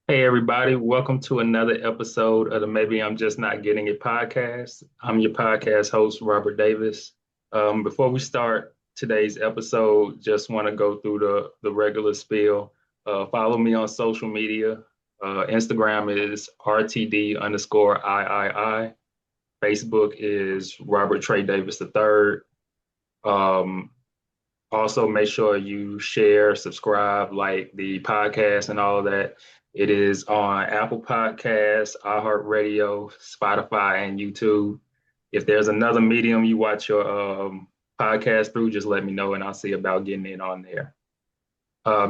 Hey everybody, welcome to another episode of the Maybe I'm Just Not Getting It podcast. I'm your podcast host, Robert Davis. Before we start today's episode, just want to go through the regular spiel. Follow me on social media. Instagram is RTD underscore III. Facebook is Robert Trey Davis III. Um, Also, make sure you share, subscribe, like the podcast and all of that. It is on Apple Podcasts, iHeartRadio, Spotify, and YouTube. If there's another medium you watch your podcast through, just let me know and I'll see about getting it on there.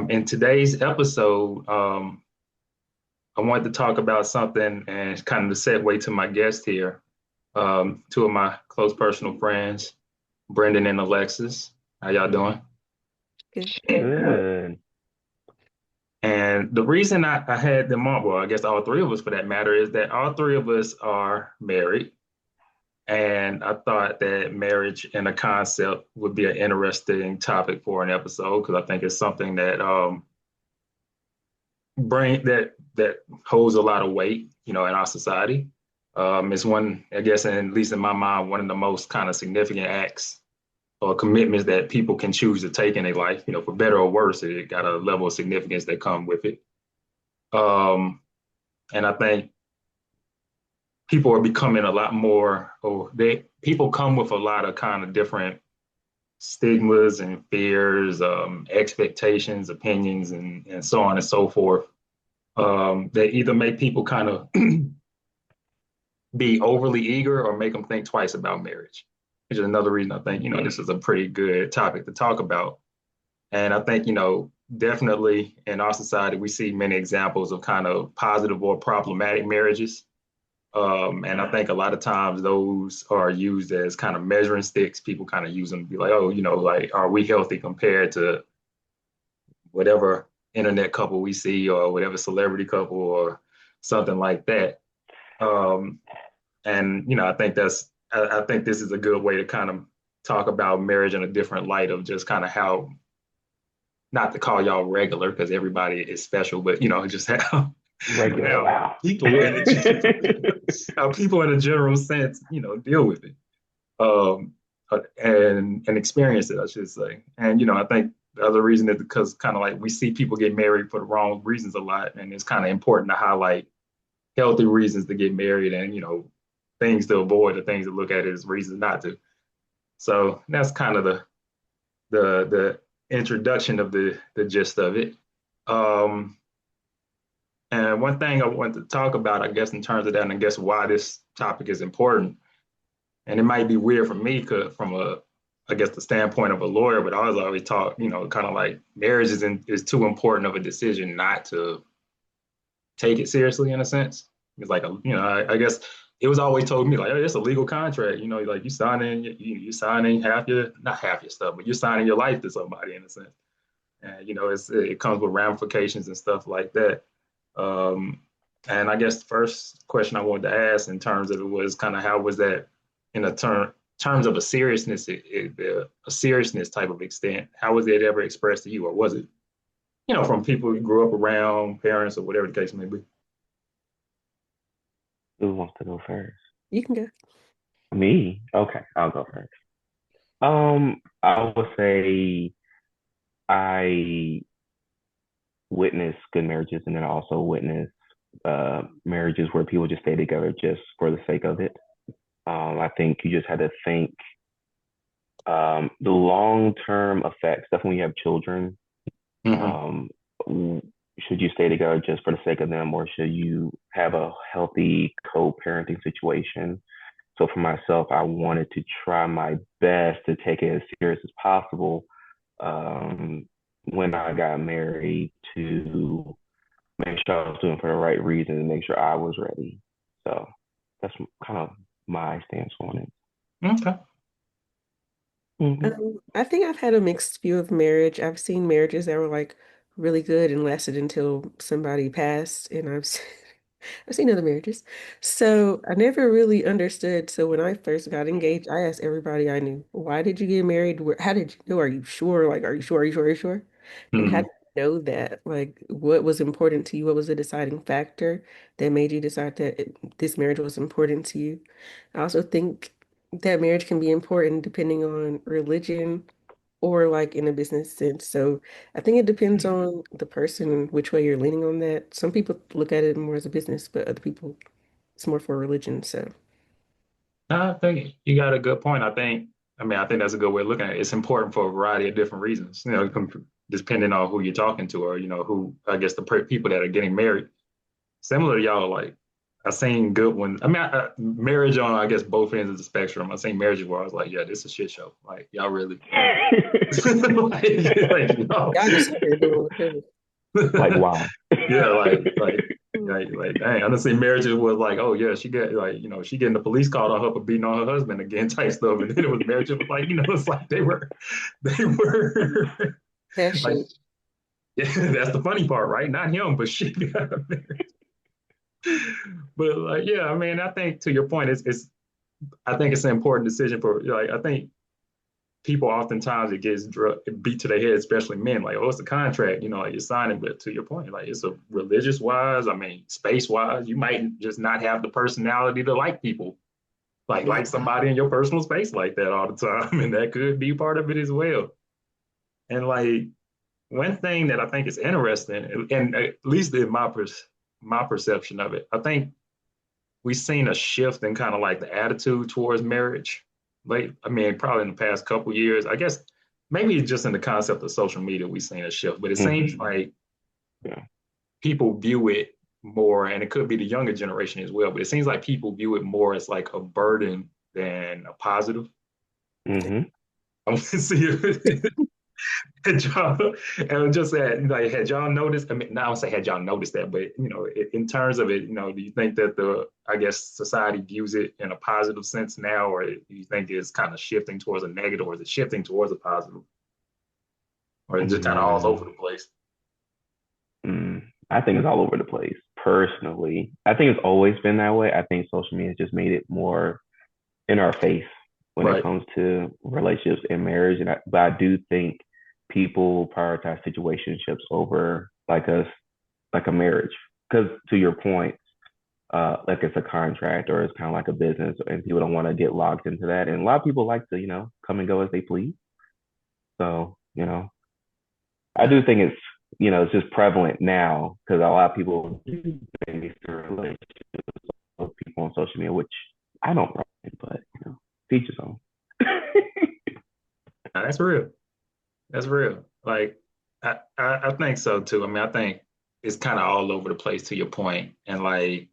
In today's episode, I wanted to talk about something and kind of the segue to my guest here. Two of my close personal friends, Brendan and Alexis. How y'all doing? Good. Good. And the reason I had them on, well, I guess all three of us for that matter, is that all three of us are married. And I thought that marriage and a concept would be an interesting topic for an episode because I think it's something that that holds a lot of weight, in our society. It's one, I guess, and at least in my mind, one of the most kind of significant acts or commitments that people can choose to take in their life, for better or worse, it got a level of significance that come with it. And I think people are becoming a lot more, or people come with a lot of kind of different stigmas and fears, expectations, opinions, and so on and so forth. That either make people kind of be overly eager or make them think twice about marriage, which is another reason I think, this is a pretty good topic to talk about. And I think, definitely in our society, we see many examples of kind of positive or problematic marriages. And I think a lot of times those are used as kind of measuring sticks. People kind of use them to be like, oh, like, are we healthy compared to whatever internet couple we see or whatever celebrity couple or something like that. Um, and, I think this is a good way to kind of talk about marriage in a different light of just kind of how not to call y'all regular because everybody is special, but just how Regular. how Wow. people in how people in a general sense, deal with it. And experience it, I should say. And I think the other reason is because kind of like we see people get married for the wrong reasons a lot, and it's kind of important to highlight healthy reasons to get married and things to avoid or things to look at as reasons not to. So that's kind of the introduction of the gist of it. Um, and one thing I want to talk about, I guess, in terms of that, and I guess why this topic is important, and it might be weird for me from I guess, the standpoint of a lawyer, but I was always taught, kind of like marriage is too important of a decision not to take it seriously in a sense. It's like, I guess it was always told me like, oh, it's a legal contract, like you signing not half your stuff, but you're signing your life to somebody in a sense. And, it comes with ramifications and stuff like that. Um, and I guess the first question I wanted to ask in terms of it was kind of how was that in terms of a seriousness, a seriousness type of extent, how was it ever expressed to you? Or was it, from people you grew up around, parents, or whatever the case may be? Who wants to go first? You can go. Me? Okay, I'll go first. I would say I witnessed good marriages and then I also witnessed marriages where people just stay together just for the sake of it. I think you just had to think the long-term effects, definitely when you have children. Mm-hmm. Um, should you stay together just for the sake of them, or should you have a healthy co-parenting situation? So for myself, I wanted to try my best to take it as serious as possible when I got married to make sure I was doing it for the right reason and make sure I was ready. So that's kind of my stance on it. Okay. Hmm. I think I've had a mixed view of marriage. I've seen marriages that were like really good and lasted until somebody passed, and I've seen other marriages. So I never really understood. So when I first got engaged, I asked everybody I knew, "Why did you get married? How did you know? Are you sure? Like, are you sure? Are you sure? Are you sure?" And how Mm-hmm. know that? Like, what was important to you? What was the deciding factor that made you decide that this marriage was important to you? I also think that marriage can be important depending on religion or like in a business sense. So I think it depends on the person and which way you're leaning on that. Some people look at it more as a business, but other people it's more for religion. So I think you got a good point. I think that's a good way of looking at it. It's important for a variety of different reasons, depending on who you're talking to or, who, I guess, people that are getting married. Similar to y'all, like, I've seen good ones. Marriage on, I guess, both ends of the spectrum. I've seen marriages where I was like, yeah, this is a shit show. Like, y'all really, like, y'all just out here doing whatever. Like, why? Yeah, dang, I done seen marriages was like, oh yeah, she get like, she getting the police called on her for beating on her husband again type stuff. And then it was marriage, it was like, it's like they were That like, shit. yeah, that's the funny part, right? Not him, but she got married. But like, yeah, I mean, I think to your point, I think it's an important decision for like, I think people oftentimes it gets beat to their head, especially men. Like, oh, it's a contract, like you're signing. But to your point, like it's a religious wise, I mean, space wise, you might just not have the personality to like people, like somebody in your personal space like that all the time, and that could be part of it as well. And like one thing that I think is interesting, and at least in my perception of it, I think we've seen a shift in kind of like the attitude towards marriage. Like, I mean, probably in the past couple years, I guess maybe just in the concept of social media, we've seen a shift. But it seems like Yeah. people view it more, and it could be the younger generation as well, but it seems like people view it more as like a burden than a positive. hmm I want to see if had y'all, and just like, had y'all noticed? I mean, not I would say had y'all noticed that, but in terms of it, do you think that I guess, society views it in a positive sense now, or do you think it's kind of shifting towards a negative, or is it shifting towards a positive, or is it just kind of all over mm the place? I think it's all over the place. Personally, I think it's always been that way. I think social media has just made it more in our face when it Right. comes to relationships and marriage. But I do think people prioritize situationships over like a marriage. Because to your point, like it's a contract or it's kind of like a business, and people don't want to get locked into that. And a lot of people like to, come and go as they please. So, I do think it's just prevalent now because a lot of people do things to relationships with people on social media, which I don't like, but teach his own. Now, that's real. That's real. Like, I think so too. I mean, I think it's kind of all over the place to your point, and like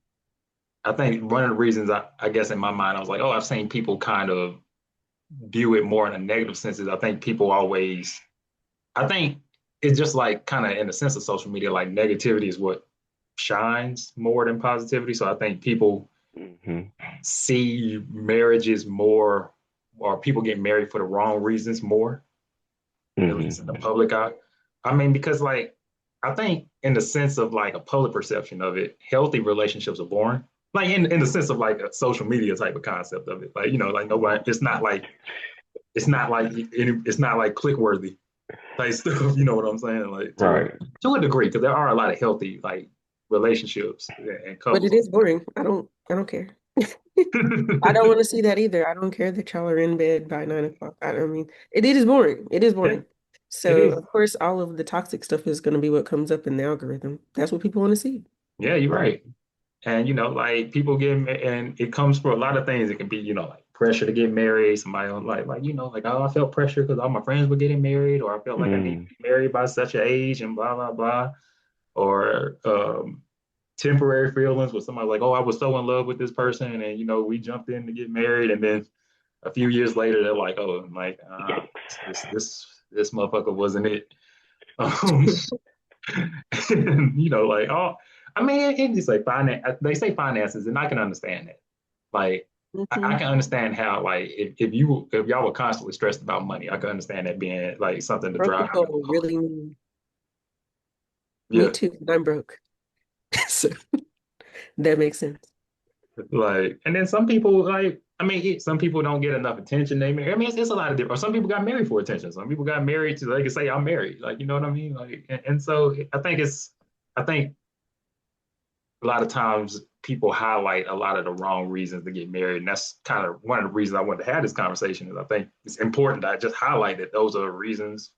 I think one of the reasons I guess in my mind I was like, oh, I've seen people kind of view it more in a negative sense is I think people always, I think it's just like kind of in the sense of social media, like negativity is what shines more than positivity. So I think people hmm see marriages more, or people get married for the wrong reasons more, at least in the hmm public eye. I mean, because like I think in the sense of like a public perception of it, healthy relationships are boring. Like in the sense of like a social media type of concept of it. Like, like nobody, it's not like click worthy type stuff. You know what I'm saying? Like Right. to a degree, because there are a lot of healthy like relationships and But it couples. is boring. I don't care. I don't want to see that either. I don't care that y'all are in bed by 9 o'clock. I mean, it is boring. It is Yeah, boring. it So is. of course, all of the toxic stuff is going to be what comes up in the algorithm. That's what people want to see. Yeah, you're Right. right. And like people and it comes for a lot of things. It can be, like pressure to get married. Somebody like, like, oh, I felt pressure because all my friends were getting married, or I felt like I need to Mm. be married by such an age and blah, blah, blah. Or temporary feelings with somebody like, oh, I was so in love with this person and we jumped in to get married, and then a few years later they're like, oh, I'm like, this motherfucker wasn't it. Um, like, oh, I mean, it's like finance. They say finances, and I can understand that. Like, I Hmm. can understand how, like, if y'all were constantly stressed about money, I can understand that being like something to Broke drive you. people really mean. Me Yeah, too. I'm broke. So that makes sense. Like, and then some people like, I mean, some people don't get enough attention. They marry. I mean, it's a lot of different. Or some people got married for attention. Some people got married to they can say I'm married. Like, you know what I mean? Like, and so I think a lot of times people highlight a lot of the wrong reasons to get married, and that's kind of one of the reasons I wanted to have this conversation. Is I think it's important that I just highlight that those are reasons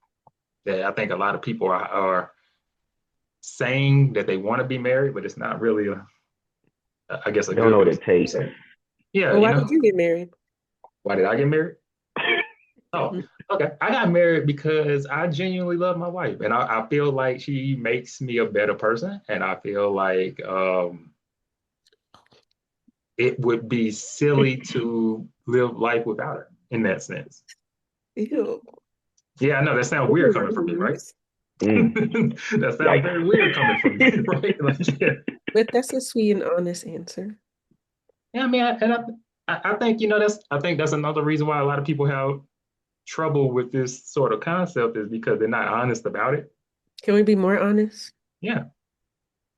that I think a lot of people are saying that they want to be married, but it's not really I guess a They don't good know what reason. it takes. Yeah, Well, you why know, did you get married? why did I get married? Oh, okay. I got married because I genuinely love my wife, and I feel like she makes me a better person, and I feel like it would be silly to live life without her in that sense. Ew. Yeah, I know that sounds weird coming from me, right? Mm, That sounds yikes. very weird coming from me, right? Like, yeah. But that's a sweet and honest answer. Yeah, I mean, I think I think that's another reason why a lot of people have trouble with this sort of concept is because they're not honest about it. Can we be more honest? Yeah.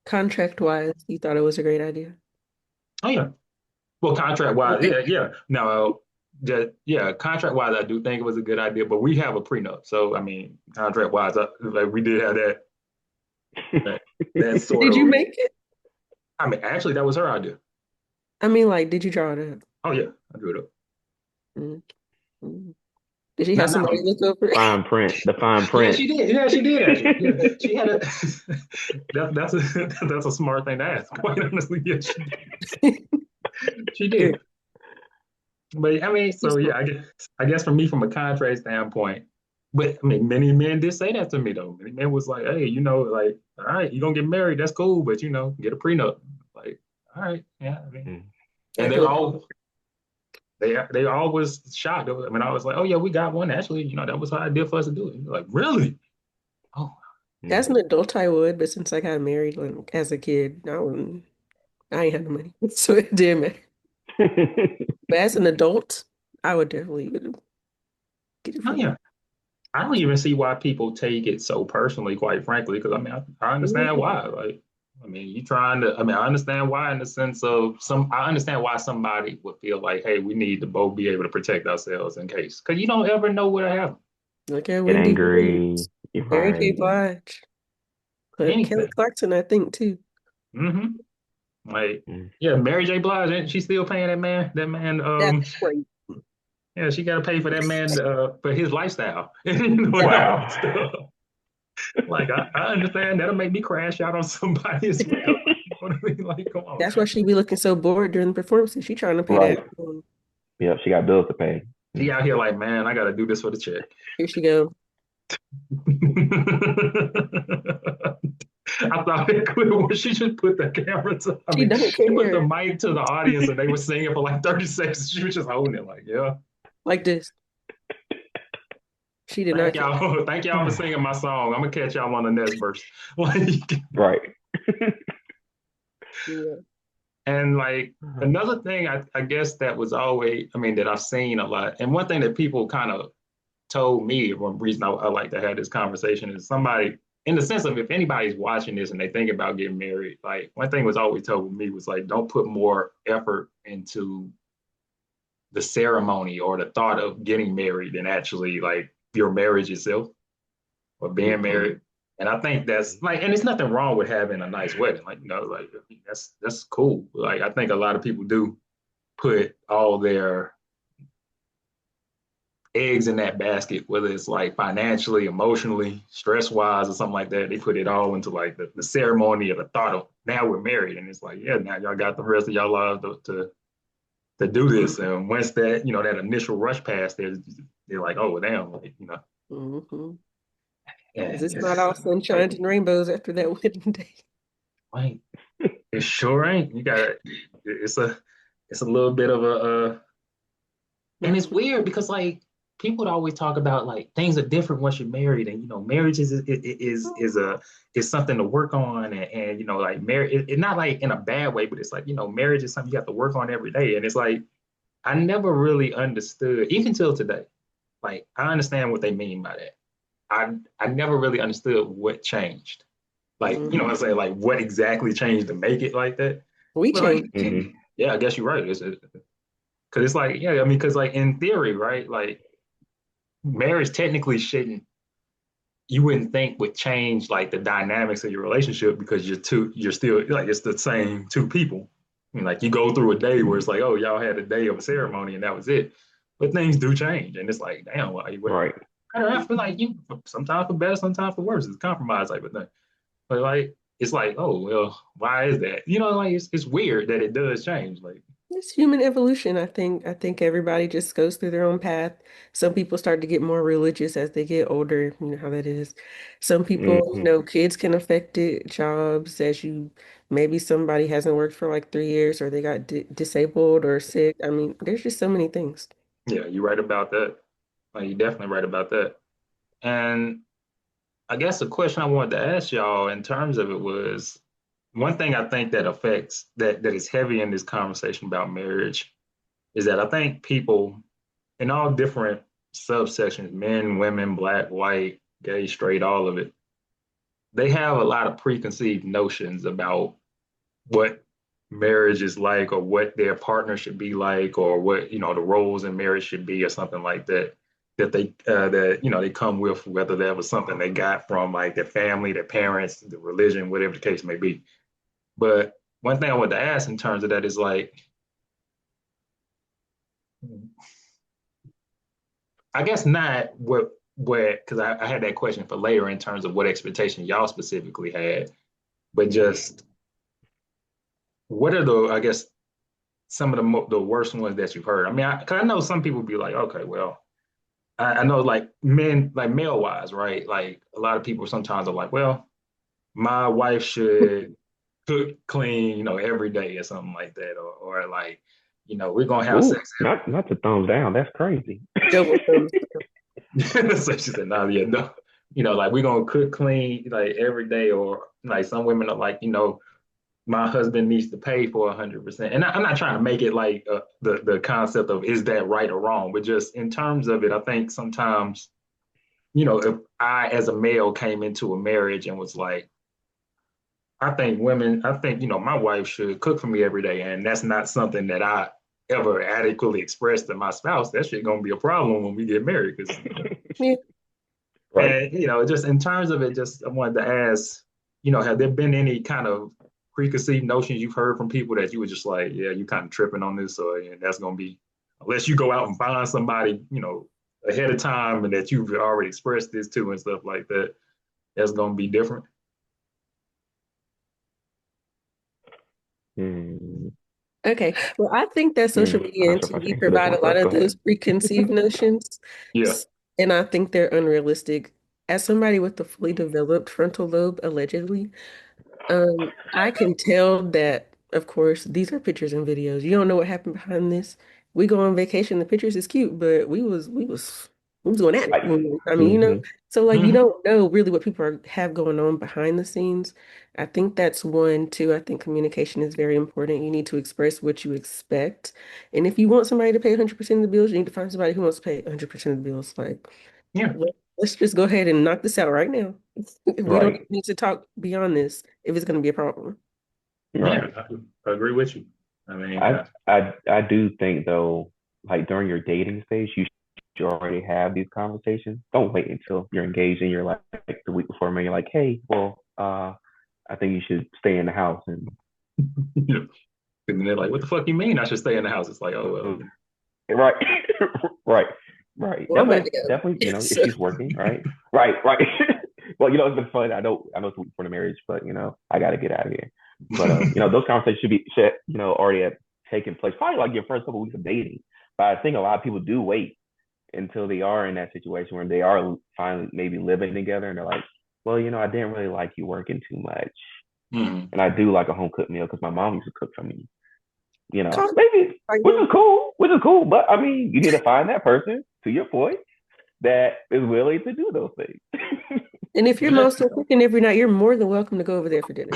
Contract wise, you thought it was a great idea. Oh yeah. Well, contract wise, Okay. yeah, yeah. No, just yeah, contract wise, I do think it was a good idea, but we have a prenup, so I mean, contract wise, like we did have that that sort Did you of. make it? I mean, actually, that was her idea. I mean, like, did you draw it up? Oh yeah, I drew it up. Mm, mm. Did she have Not somebody look over it? Fine print. The fine yeah, print. she did. Yeah, she did actually. Yeah, she had a. That's that's a smart thing to ask. Quite honestly, yeah, she did. Good. But I mean, She's so yeah, smart. I guess for me, from a contract standpoint, but I mean, many men did say that to me though. Many men was like, "Hey, like, all right, you're gonna get married, that's cool, but get a prenup." Like, all right, yeah. I mean, Mm. I and go, they all was shocked. I mean, I was like, "Oh yeah, we got one. Actually, that was our idea for us to do it." And they're like, really? Oh, as Mm. an adult, I would, but since I got married like, as a kid, I ain't had no money. So it didn't matter. But as an adult, I would definitely get it oh for you. yeah. I don't even see why people take it so personally, quite frankly, because I mean, I understand Mhm. why. Like, I mean, you trying to, I mean, I understand why in the sense of I understand why somebody would feel like, hey, we need to both be able to protect ourselves in case, because you don't ever know what happen. Look at Get Wendy angry. Williams, You're Mary J. right. Blige, Kelly Anything. Clarkson, I think too. hmm Like, Mm. yeah, Mary J. Blige, ain't she still paying that man? That man, That's crazy. yeah, she got to pay for that man for his lifestyle, and That's all Wow. that stuff. Like, I understand that'll make me crash out on somebody as well. Like, you know what I mean? Like, come on that's why now. she be looking so bored during the performances. She trying to pay that. Right. Yep, she got bills to pay. She out here like, man, I got to do this for the check. Here she go. I thought it could when she just put the camera to, I She mean, don't she put the care. mic to the audience and they were singing for like 30 seconds. She was just holding it like, yeah. Like this. She did not Thank care. y'all. Thank y'all for singing my song. I'm gonna catch y'all on the next verse. Like, Right. Yeah. and like another thing I guess that was always, I mean, that I've seen a lot, and one thing that people kind of told me, one reason I like to have this conversation is somebody, in the sense of if anybody's watching this and they think about getting married, like one thing was always told me was like, don't put more effort into the ceremony or the thought of getting married than actually like your marriage itself or being Mhm. married. And I think that's like, and it's nothing wrong with having a nice wedding. Like, like that's cool. Like, I think a lot of people do put all their eggs in that basket, whether it's like financially, emotionally, stress wise, or something like that. They put it all into like the ceremony of the thought of now we're married. And it's like, yeah, now y'all got the rest of y'all lives to do this. And once that, that initial rush past, they're like, oh, well, damn, like, Mhm. Because and it's not all it's sunshine like, and rainbows after that wedding day. wait, it sure ain't. You got it's a little bit of and it's Mhm. weird because like people would always talk about like things are different once you're married, and marriage is something to work on, and like marriage, it not like in a bad way, but it's like marriage is something you have to work on every day, and it's like I never really understood even till today. Like I understand what they mean by that. I never really understood what changed. Like Mhm. I say like what exactly changed to make it like that. We But like changed. Hmm. Yeah, I guess you're right. It's because it's like, yeah, I mean, because like in theory, right? Like marriage technically shouldn't, you wouldn't think would change like the dynamics of your relationship because you're still like it's the same two people. I mean, like you go through a day where it's like, oh, y'all had a day of a ceremony and that was it. But things do change, and it's like, damn, like, Right. I don't know, I feel like you sometimes for better, sometimes for worse. It's compromise type of thing. But like, it's like, oh well, why is that? You know, like it's weird that it does change. Like, It's human evolution. I think everybody just goes through their own path. Some people start to get more religious as they get older. You know how that is. Some people, Hmm. kids can affect it, jobs, as you maybe somebody hasn't worked for like 3 years or they got di disabled or sick. I mean, there's just so many things. yeah, you're right about that. Like, you're definitely right about that. And I guess the question I wanted to ask y'all in terms of it was one thing I think that affects that is heavy in this conversation about marriage is that I think people in all different subsections, men, women, black, white, gay, straight, all of it, they have a lot of preconceived notions about what marriage is like or what their partner should be like or what the roles in marriage should be or something like that that they come with, whether that was something they got from like their family, their parents, the religion, whatever the case may be. But one thing I wanted to ask in terms of that is like, I guess not what because I had that question for later in terms of what expectation y'all specifically had, but just what are the, I guess, some of the worst ones that you've heard? I mean, cause I know some people be like, okay, well, I know like men, like male wise, right? Like a lot of people sometimes are like, well, my wife should cook, clean, every day or something like that, or like, we're gonna have Ooh, sex not the thumbs down. That's crazy. Double thumbs. so she said, no, yeah, no. Like we're gonna cook clean like every day, or like some women are like, my husband needs to pay for 100%. And I'm not trying to make it like the concept of is that right or wrong, but just in terms of it, I think sometimes, if I as a male came into a marriage and was like, I think, my wife should cook for me every day, and that's not something that I ever adequately expressed to my spouse. That shit gonna be a problem when we get married, because Yeah. Right. and just in terms of it, just I wanted to ask, have there been any kind of preconceived notions you've heard from people that you were just like, yeah, you kind of tripping on this, or yeah, that's gonna be, unless you go out and find somebody, ahead of time and that you've already expressed this to and stuff like that, that's gonna be different. Mm, Okay. Well, I think that social I'm media not and sure if I should TV answer this provide one a lot first. Go of ahead. those preconceived notions, Yeah. S- and I think they're unrealistic. As somebody with a fully developed frontal lobe, allegedly, I can tell that, of course, these are pictures and videos. You don't know what happened behind this. We go on vacation, the pictures is cute, but we was going at it. Like, I mean, hmm so like you Hmm. don't know really what people have going on behind the scenes. I think that's one, too. I think communication is very important. You need to express what you expect. And if you want somebody to pay 100% of the bills, you need to find somebody who wants to pay 100% of the bills. Like, Yeah. let's just go ahead and knock this out right now. We don't right, need to talk beyond this if it's going to be a problem. Yeah. right. I agree with you. I mean, I do think though, like during your dating stage, you should already have these conversations. Don't wait until you're engaged and you're like the week before, man. You're like, hey, well, I think you should stay in the house and and they're like, what the fuck you mean I should stay in the house? It's like, oh well. right, right, right. Well, I'm about Definitely, to definitely. go. If So, she's working, right, right, right. Well, it's been fun. I know it's a week before the marriage, but I got to get out of here. But those conversations should be already have taken place. Probably like your first couple of weeks of dating. But I think a lot of people do wait until they are in that situation where they are finally maybe living together, and they're like, well, I didn't really like you working too much, Mhm. and I do like a home cooked meal because my mom used to cook for me. call Maybe, right which now. is cool, which is cool. But I mean, you need to find that person, to your point, that is willing to do those things. And if your mom's still cooking every night, you're more than welcome to go over there for dinner.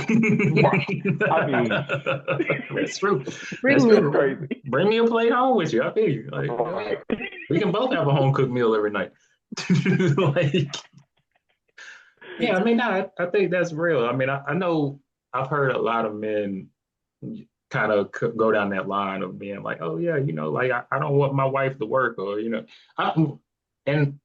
Right. I mean, That's true. That's Bring that's true. me. crazy. Bring me a plate home with you. I feel you. Like, go ahead. Right. We can both have a home cooked meal every night. Like, yeah, I Exactly. mean, I think that's real. I mean, I know I've heard a lot of men kind of go down that line of being like, oh yeah, like I don't want my wife to work, or I, and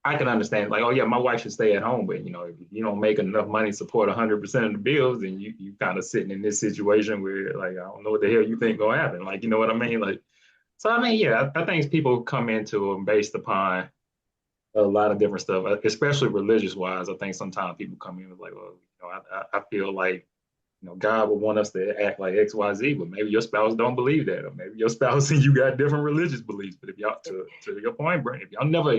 I can understand like, oh yeah, my wife should stay at home, but if you don't make enough money to support 100% of the bills, then you kind of sitting in this situation where like I don't know what the hell you think gonna happen, like you know what I mean, like so I mean yeah, I think people come into them based upon a lot of different stuff, especially religious wise. I think sometimes people come in with like, well, I feel like God would want us to act like X, Y, Z, but maybe your spouse don't believe that, or maybe your spouse and you got different religious beliefs. But if y'all, to your point, Brent, if y'all never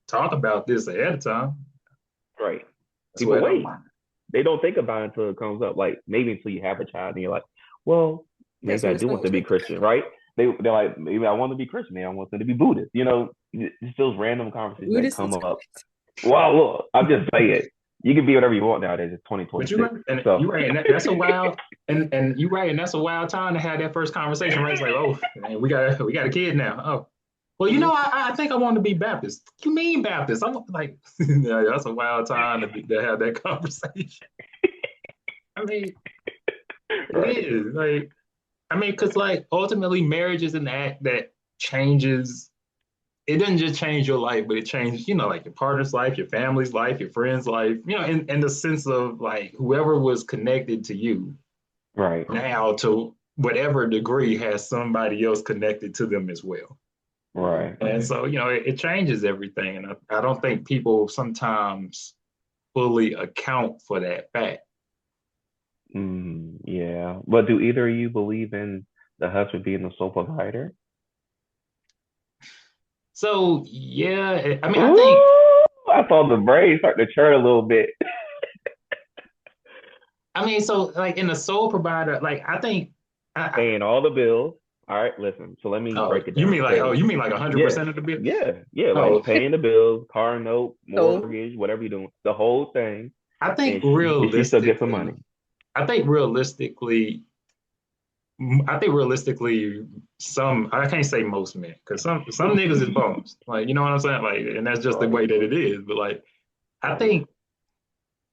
talk about this ahead of time, Right. that's People where I'm wait. like, They don't think about it until it comes up. Like maybe until you have a child and you're like, well, That's maybe I when it's do want like, to be Christian, right? They're like, maybe I want to be Christian, maybe I want them to be Buddhist. It's those random conversations that Buddhist come is up. Well, look, I'm just saying, you can be whatever you want nowadays. It's but you 2026. right, and So you right, and that's a wild, and you right, and that's a wild time to have that first conversation, right? It's like, oh, man, we got a kid now. Oh, well, Mhm. I think I want to be Baptist. What you mean Baptist? I'm like, yeah, that's a wild time to have that conversation. I mean, it right. is like, I mean, because like ultimately, marriage is an act that changes. It doesn't just change your life, but it changes, like your partner's life, your family's life, your friend's life, in the sense of like whoever was connected to you Right. now to whatever degree has somebody else connected to them as well. Mhm. Right. And so, it changes everything. And I don't think people sometimes fully account for that fact. Yeah. But do either of you believe in the husband being the sole provider? So, yeah, I mean, I think, Ooh, I saw the brain start to churn a little bit. so like in the sole provider, like I think, Paying all the bills. All right, listen. So let me oh, break it down. Okay. you mean like Yeah. 100% of the bill? Yeah. Like Oh, paying the bills, car note, So mortgage, whatever you're doing, the whole thing, I think and she still gets some money. I think realistically, I think realistically, I can't say most men, because some niggas is bums. Like, you know what I'm saying? Like, and that's just the Right. way that it is. But like, I Right. think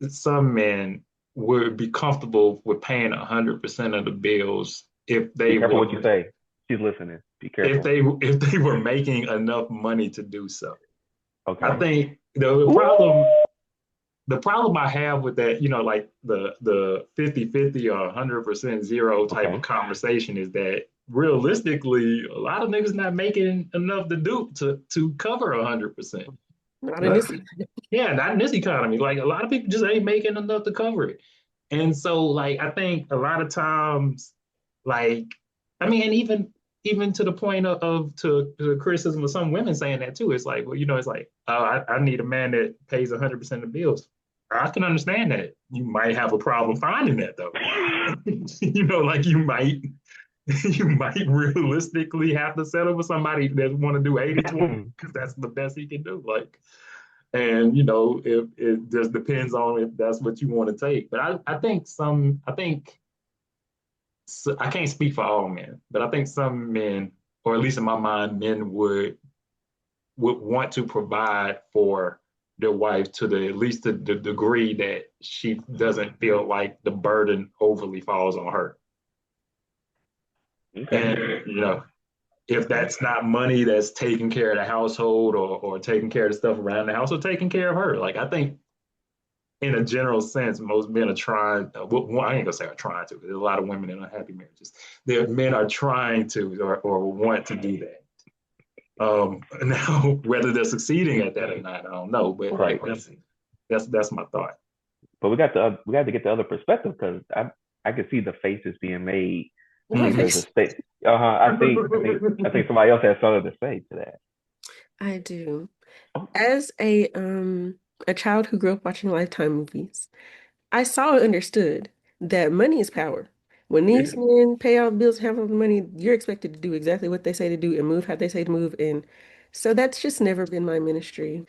some men would be comfortable with paying 100% of the bills if Be they careful were what you say. She's listening. Be if careful. they if they were making enough money to do so. I Okay. think the problem I have with that, like the 50-50 or 100% zero type of Okay. conversation is that realistically, a lot of niggas not making enough to cover 100%. not in Like, this. yeah, not in this economy. Like a lot of people just ain't making enough to cover it. And so like I think a lot of times, like I mean, and even to the point to the criticism of some women saying that too. It's like, well, it's like, I need a man that pays 100% of the bills. I can understand that. You might have a problem finding that though. Like you might realistically have to settle with somebody that want to do 80/20 because that's the best he can do. Like, and if it just depends on if that's what you want to take. But I think so, I can't speak for all men, but I think some men, or at least in my mind, men would want to provide for their wife to the at least to the degree that she doesn't feel like the burden overly falls on her. Okay. And if that's not money that's taking care of the household, or taking care of the stuff around the house, or taking care of her, like I think in a general sense, most men are trying. Well, I ain't gonna say are trying to. There's a lot of women in unhappy marriages. Their men are trying to, or want to do that. Now, whether they're succeeding at that or not, I don't know. But like Right. that's my thought. But we got to get the other perspective because I can see the faces being made What if there's a face? state. I think somebody else has something to say to that. I do. Oh, As a child who grew up watching Lifetime movies, I saw and understood that money is power. When these yeah. men pay all the bills, have all the money, you're expected to do exactly what they say to do and move how they say to move. And so that's just never been my ministry.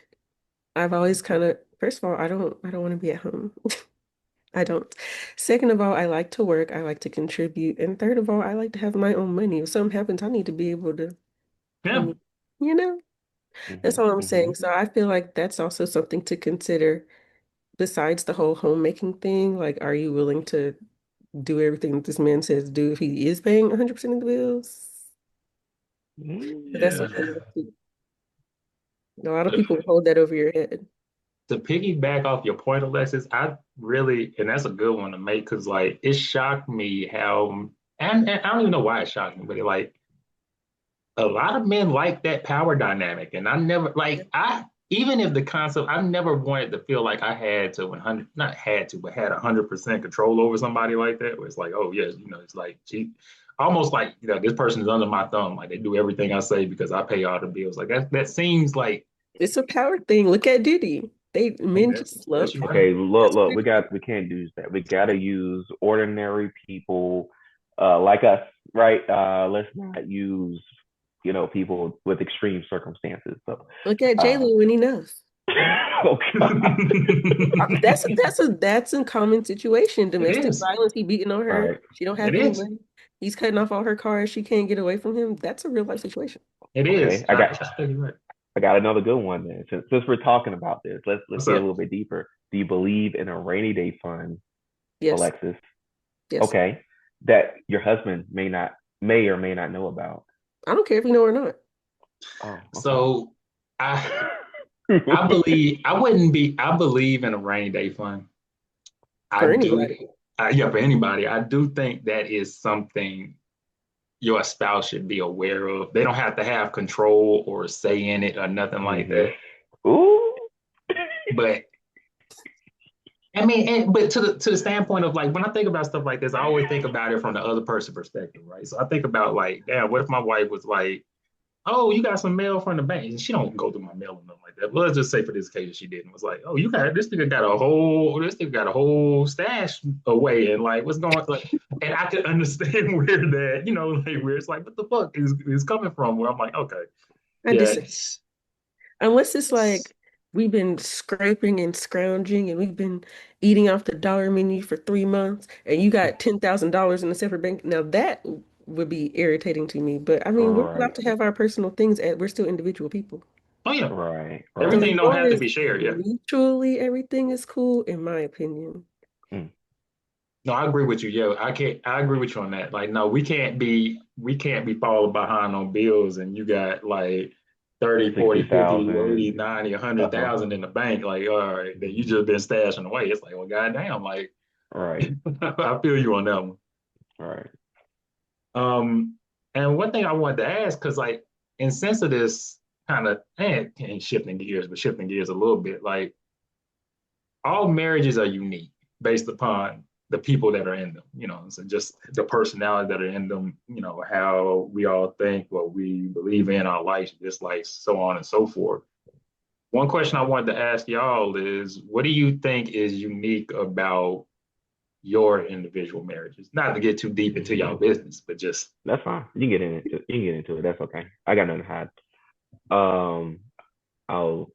I've always kind of, first of all, I don't want to be at home. I don't. Second of all, I like to work. I like to contribute. And third of all, I like to have my own money. If something happens, I need to be able to, I Yeah, mean, you know, that's Hmm. all I'm Hmm. saying. So I feel like that's also something to consider besides the whole homemaking thing. Like, are you willing to do everything that this man says do if he is paying 100% of the bills. But that's Yeah. something else too. A lot of people hold that over your head. To piggyback off your point, Alexis, I really, and that's a good one to make because like it shocked me how, and I don't even know why it shocked me, but like a lot of men like that power dynamic, and I never like I even if the concept I never wanted to feel like I had to 100 not had to but had 100% control over somebody like that. Where it's like, oh yes, it's like she almost like this person is under my thumb, like they do everything I say because I pay all the bills. Like that seems like It's a power thing. Look at Diddy. Men just love that's power. Okay, look, That's what look, it we can't do that. We gotta use ordinary people like us, right? Let's not use, people with extreme circumstances. So Look at uh J-Lo when he knows. oh God. That's a common situation. It Domestic is. violence. He beating on her. Right. She don't It have any is. money. He's cutting off all her cars. She can't get away from him. That's a real life situation. It is. Okay. I got another good one then. Since we're talking about this, let's What's get a up? little bit deeper. Do you believe in a rainy day fund, Yes. Alexis? Yes. Okay. That your husband may or may not know about. I don't care if you know or not. Oh, okay. So I believe I wouldn't be. I believe in a rainy day fund. I For do. anybody. Yeah, for anybody. I do think that is something your spouse should be aware of. They don't have to have control or say in it or nothing like hmm that. Ooh. But I mean, but to the standpoint of like when I think about stuff like this, I always think about it from the other person's perspective, right? So I think about like, damn, what if my wife was like, oh, you got some mail from the bank. And she don't go through my mail or nothing like that. But let's just say for this occasion she didn't. Was like, oh, you got this nigga got a whole stash away, and like what's going like, and I could understand where that, like where it's like, what the fuck is coming from? Where I'm like, okay, I yeah, disagree. Unless it's like we've been scraping and scrounging and we've been eating off the dollar menu for 3 months and you got $10,000 in a separate bank. Now that would be irritating to me. But I mean, we're allowed Right. to have our personal things we're still individual people. oh yeah, Right. So Right. as everything don't long have to as be shared. Yeah, mutually everything is cool, in my opinion. Mm. no, I agree with you. Yeah, I can't. I agree with you on that. Like, no, we can't be falling behind on bills, and you got like 30, 40, 50, 80, 60,000. 90, Uh-huh. 100,000 in the bank. Like, all right, then you just been stashing away. It's like, well, goddamn, like Right. I feel you on that one. Right. Um, and one thing I wanted to ask, because like in sense of this kind of and shifting gears, but shifting gears a little bit, like all marriages are unique based upon the people that are in them, so just the personality that are in them, how we all think, what we believe in, our likes, dislikes, so on and so forth. One question I wanted to ask y'all is what do you think is unique about your individual marriages? Not to get too deep into y'all business, but just That's fine. You can get into it. That's okay. I got nothing to hide. Um, I'll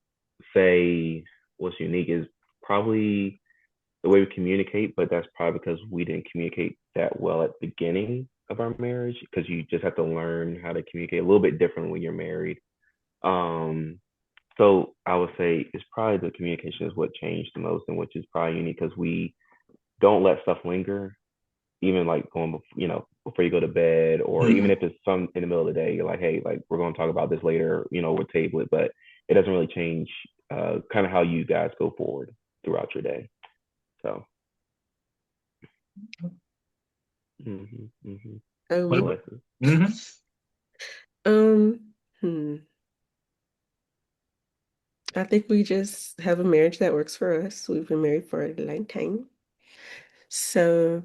say what's unique is probably the way we communicate, but that's probably because we didn't communicate that well at the beginning of our marriage because you just have to learn how to communicate a little bit differently when you're married. Um, so I would say it's probably the communication is what changed the most and which is probably unique because we don't let stuff linger, even like before you go to bed, or even Mhm. if it's some in the middle of the day, you're like, hey, like we're going to talk about this later, we'll table it, but it doesn't really change kind of how you guys go forward throughout your day. So, mm-hmm. Oh, what me. about Alexis. hmm Um, hmm. I think we just have a marriage that works for us. We've been married for a long time. So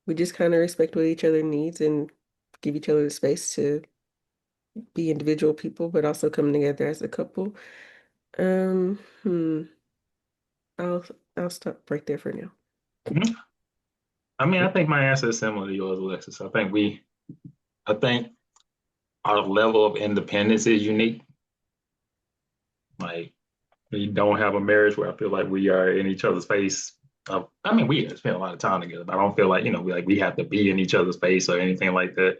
we just kind of respect what each other needs and give each other the space to be individual people, but also come together as a couple. Um, hmm. I'll I'll stop right there for now. I mean, I think my answer is similar to yours, Alexis. I think our level of independence is unique. Like we don't have a marriage where I feel like we are in each other's face. I mean, we spend a lot of time together, but I don't feel like we have to be in each other's face or anything like that,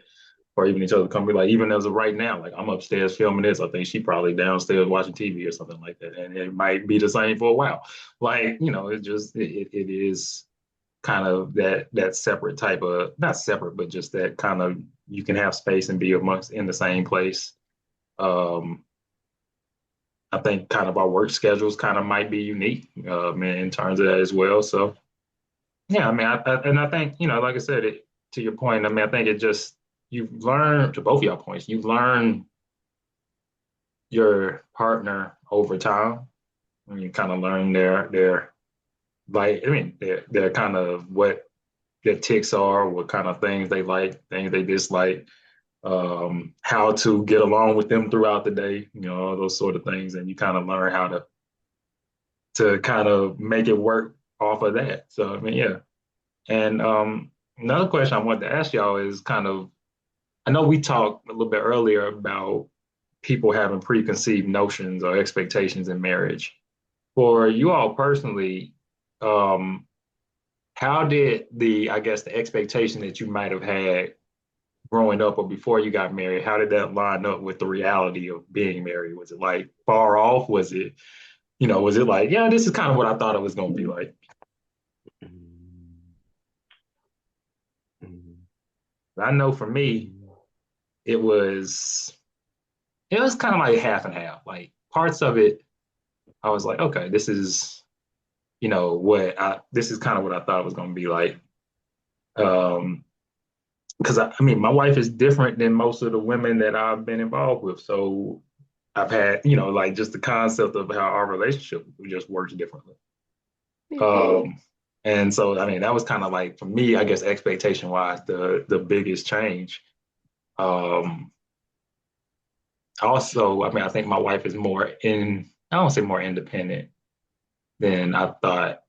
or even each other company. Like even as of right now, like I'm upstairs filming this, I think she probably downstairs watching TV or something like that, and it might be the same for a while. Like it just it is. kind of that separate type of, not separate, but just that kind of, you can have space and be amongst in the same place. Um, I think kind of our work schedules kind of might be unique, in terms of that as well. So yeah, I mean, and I think, like I said, to your point, I mean, I think it just, you've learned, to both of y'all points, you've learned your partner over time. And you kind of learn their like, I mean, their kind of what their ticks are, what kind of things they like, things they dislike, how to get along with them throughout the day, all those sort of things. And you kind of learn how to kind of make it work off of that. So I mean, yeah. And another question I wanted to ask y'all is kind of, I know we talked a little bit earlier about people having preconceived notions or expectations in marriage. For you all personally, um, how did I guess, the expectation that you might have had growing up or before you got married, how did that line up with the reality of being married? Was it like far off? Was it like, yeah, this is kind of what I thought it was going to be like? I know for me, it was kind of like half and half. Like parts of it, I was like, okay, this is, this is kind of what I thought it was going to be like. Um, because I mean, my wife is different than most of the women that I've been involved with. So I've had, like just the concept of how our relationship just works differently. Um, and so I mean, that was kind of like, for me, I guess, expectation wise, the biggest change. Um, Also, I mean, I think my wife is I don't say more independent than I thought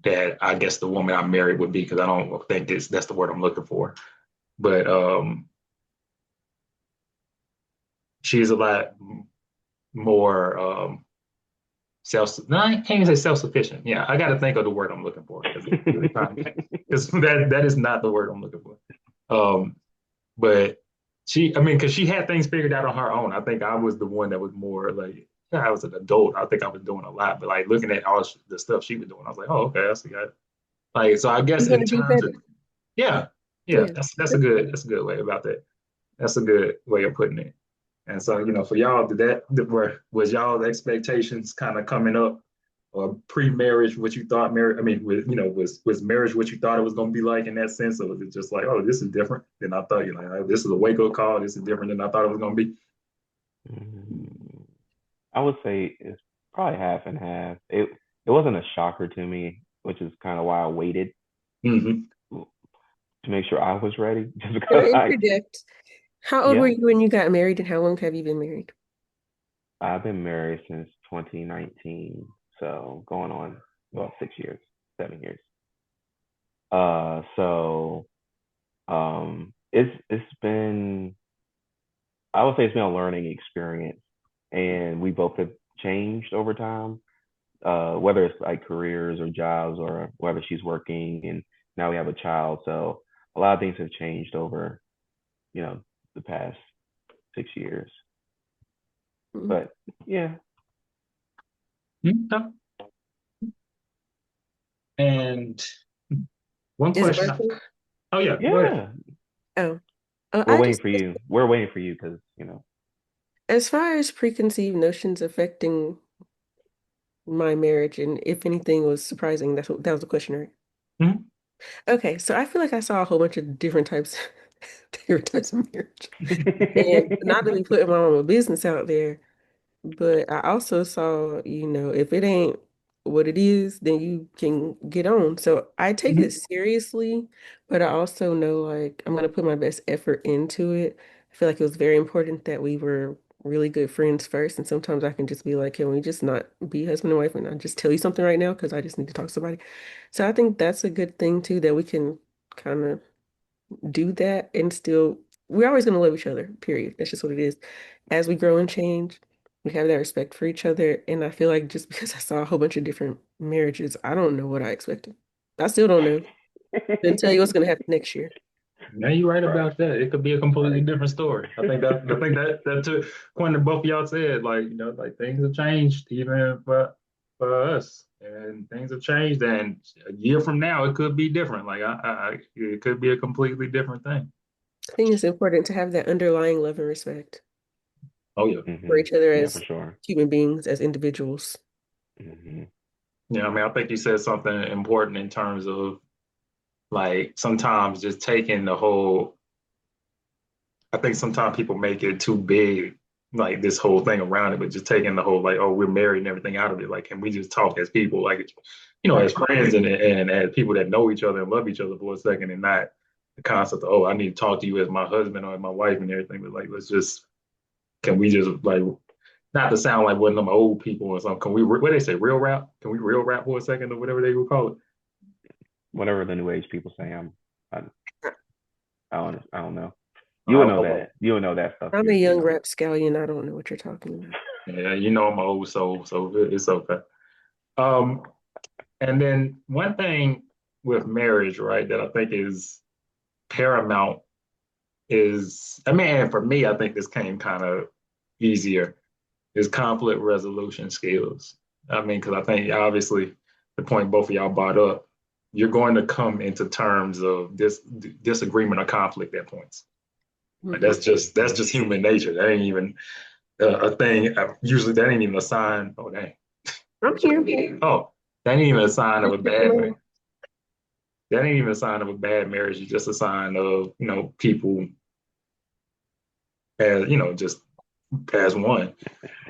that, I guess, the woman I married would be, because I don't think that's the word I'm looking for. But she's a lot more no, I can't even say self-sufficient. Yeah, I got to think of the word I'm looking for, because that is not the word I'm looking for. But I mean, because she had things figured out on her own. I think I was the one that was more like, yeah, I was an adult. I think I was doing a lot, but like looking at all the stuff she was doing, I was like, oh, okay, I see that. Like, so I guess You're in gonna do terms better. of, yeah, yeah, Yeah. that's a good way about that. That's a good way of putting it. And so, for y'all, was y'all's expectations kind of coming up, or pre-marriage, what you thought marriage? I mean, was marriage what you thought it was going to be like in that sense, or was it just like, oh, this is different than I thought? You're like, oh, this is a wake-up call. This is different than I thought it was going to be. I would say it's probably half and half. It wasn't a shocker to me, which is kind of why I waited Mm-hmm. to make sure I was ready. Just So because interject. How old were yeah, you when you got married, and how long have you been married? I've been married since 2019, so going on, well, 6 years, 7 years. So it's been, I would say it's been a learning experience, and we both have changed over time. Whether it's like careers or jobs, or whether she's working and now we have a child. So a lot of things have changed over, you know, the past 6 years. Mhm. But yeah, Okay. And one Is it question. working? Oh yeah, go ahead. yeah, Oh, we're I waiting just, for you. We're waiting for you because, as far as preconceived notions affecting my marriage, and if anything was surprising, that was the question, right? Mhm. Okay, so I feel like I saw a whole bunch of different types, different types of marriage, and not to be putting my own business out there. But I also saw, if it ain't what it is, then you can get on. So I take it Mhm. seriously, but I also know, like, I'm gonna put my best effort into it. I feel like it was very important that we were really good friends first. And sometimes I can just be like, can we just not be husband and wife, and I just tell you something right now because I just need to talk to somebody. So I think that's a good thing too, that we can kind of do that and still, we're always going to love each other, period. That's just what it is. As we grow and change, we have that respect for each other. And I feel like just because I saw a whole bunch of different marriages, I don't know what I expected. I still don't know. Didn't tell you what's going to happen next year. Now you're right right, about that. It could be a completely right. different story. I think that to point that both of y'all said, like, like things have changed even, but for us, and things have changed. And a year from now, it could be different. Like it could be a completely different thing. I think it's important to have that underlying love and respect Oh yeah, for each other Yeah, for as sure. human beings, as individuals. Hmm. yeah. I mean, I think you said something important in terms of like sometimes just taking the whole. I think sometimes people make it too big, like this whole thing around it, but just taking the whole like, oh, we're married and everything out of it. Like, can we just talk as people, like, as Right. friends and as people that know each other and love each other for a second, and not the concept of, oh, I need to talk to you as my husband or as my wife and everything. But like, can we just like, not to sound like one of them old people or something? Can we, what they say, real rap? Can we real rap for a second or whatever they would call it? Whatever the new age people say, I, I don't know. You I would don't know know. that. You would know that stuff. I'm a young rapscallion. I don't know what you're talking about. Yeah, I'm old soul, so it's okay. Um, And then one thing with marriage, right, that I think is paramount is, I mean, for me, I think this came kind of easier, is conflict resolution skills. I mean, because I think obviously the point both of y'all brought up, you're going to come into terms of this disagreement or conflict at points. Like Hmm. that's just human nature. That ain't even a thing. Usually that ain't even a sign. Oh dang. I'm here. Oh, that ain't even a sign of Thank a you for bad letting- that ain't even a sign of a bad marriage. It's just a sign of, people as, just as one.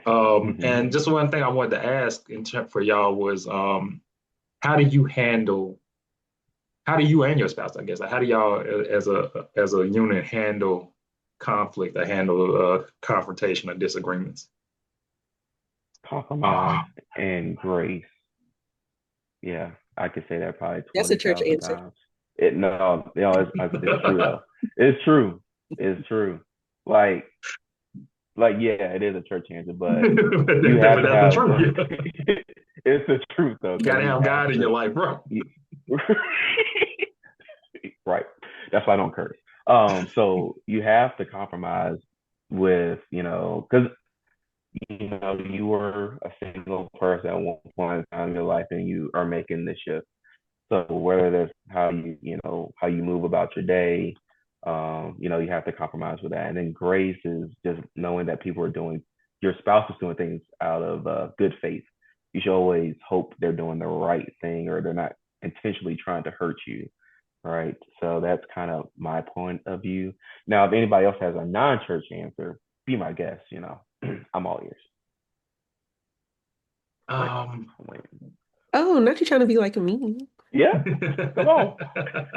Hmm. And just one thing I wanted to ask for y'all was, how do you handle, how do you and your spouse, I guess, like, how do y'all as a unit handle conflict or handle confrontation or disagreements? Compromise and grace. Yeah, I could say that probably That's a church 20,000 answer. times. It's true though. It's true. It's true. Like, yeah, it is a church answer, but you have But to that's the have. truth. It's the truth though, You because gotta you have have God in your to. life, bro. You, right. That's why I don't curse. So you have to compromise with, because you were a single person at one point in time in your life, and you are making this shift. So whether that's how how you move about your day, you have to compromise with that. And then grace is just knowing that people are doing, your spouse is doing things out of good faith. You should always hope they're doing the right thing, or they're not intentionally trying to hurt you. Right. So that's kind of my point of view. Now, if anybody else has a non-church answer, be my guest. I'm all ears. Wait, Um, wait. Oh, not you trying to be like me. Yeah, come on.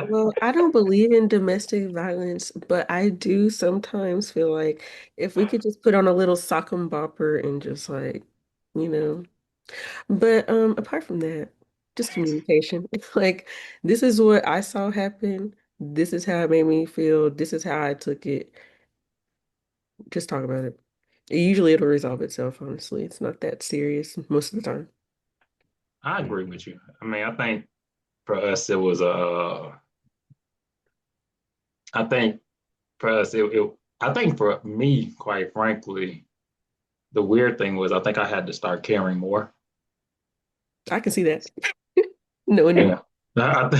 Well, I don't believe in domestic violence, but I do sometimes feel like if we could just put on a little sock and bopper and just like, you know. But apart from that, just communication. Like this is what I saw happen. This is how it made me feel. This is how I took it. Just talk about it. Usually it'll resolve itself, honestly. It's not that serious most of the time. I agree with you. I mean, I think for us it was I think for us I think for me, quite frankly, the weird thing was I think I had to start caring more. I can see that. Knowing you. Yeah.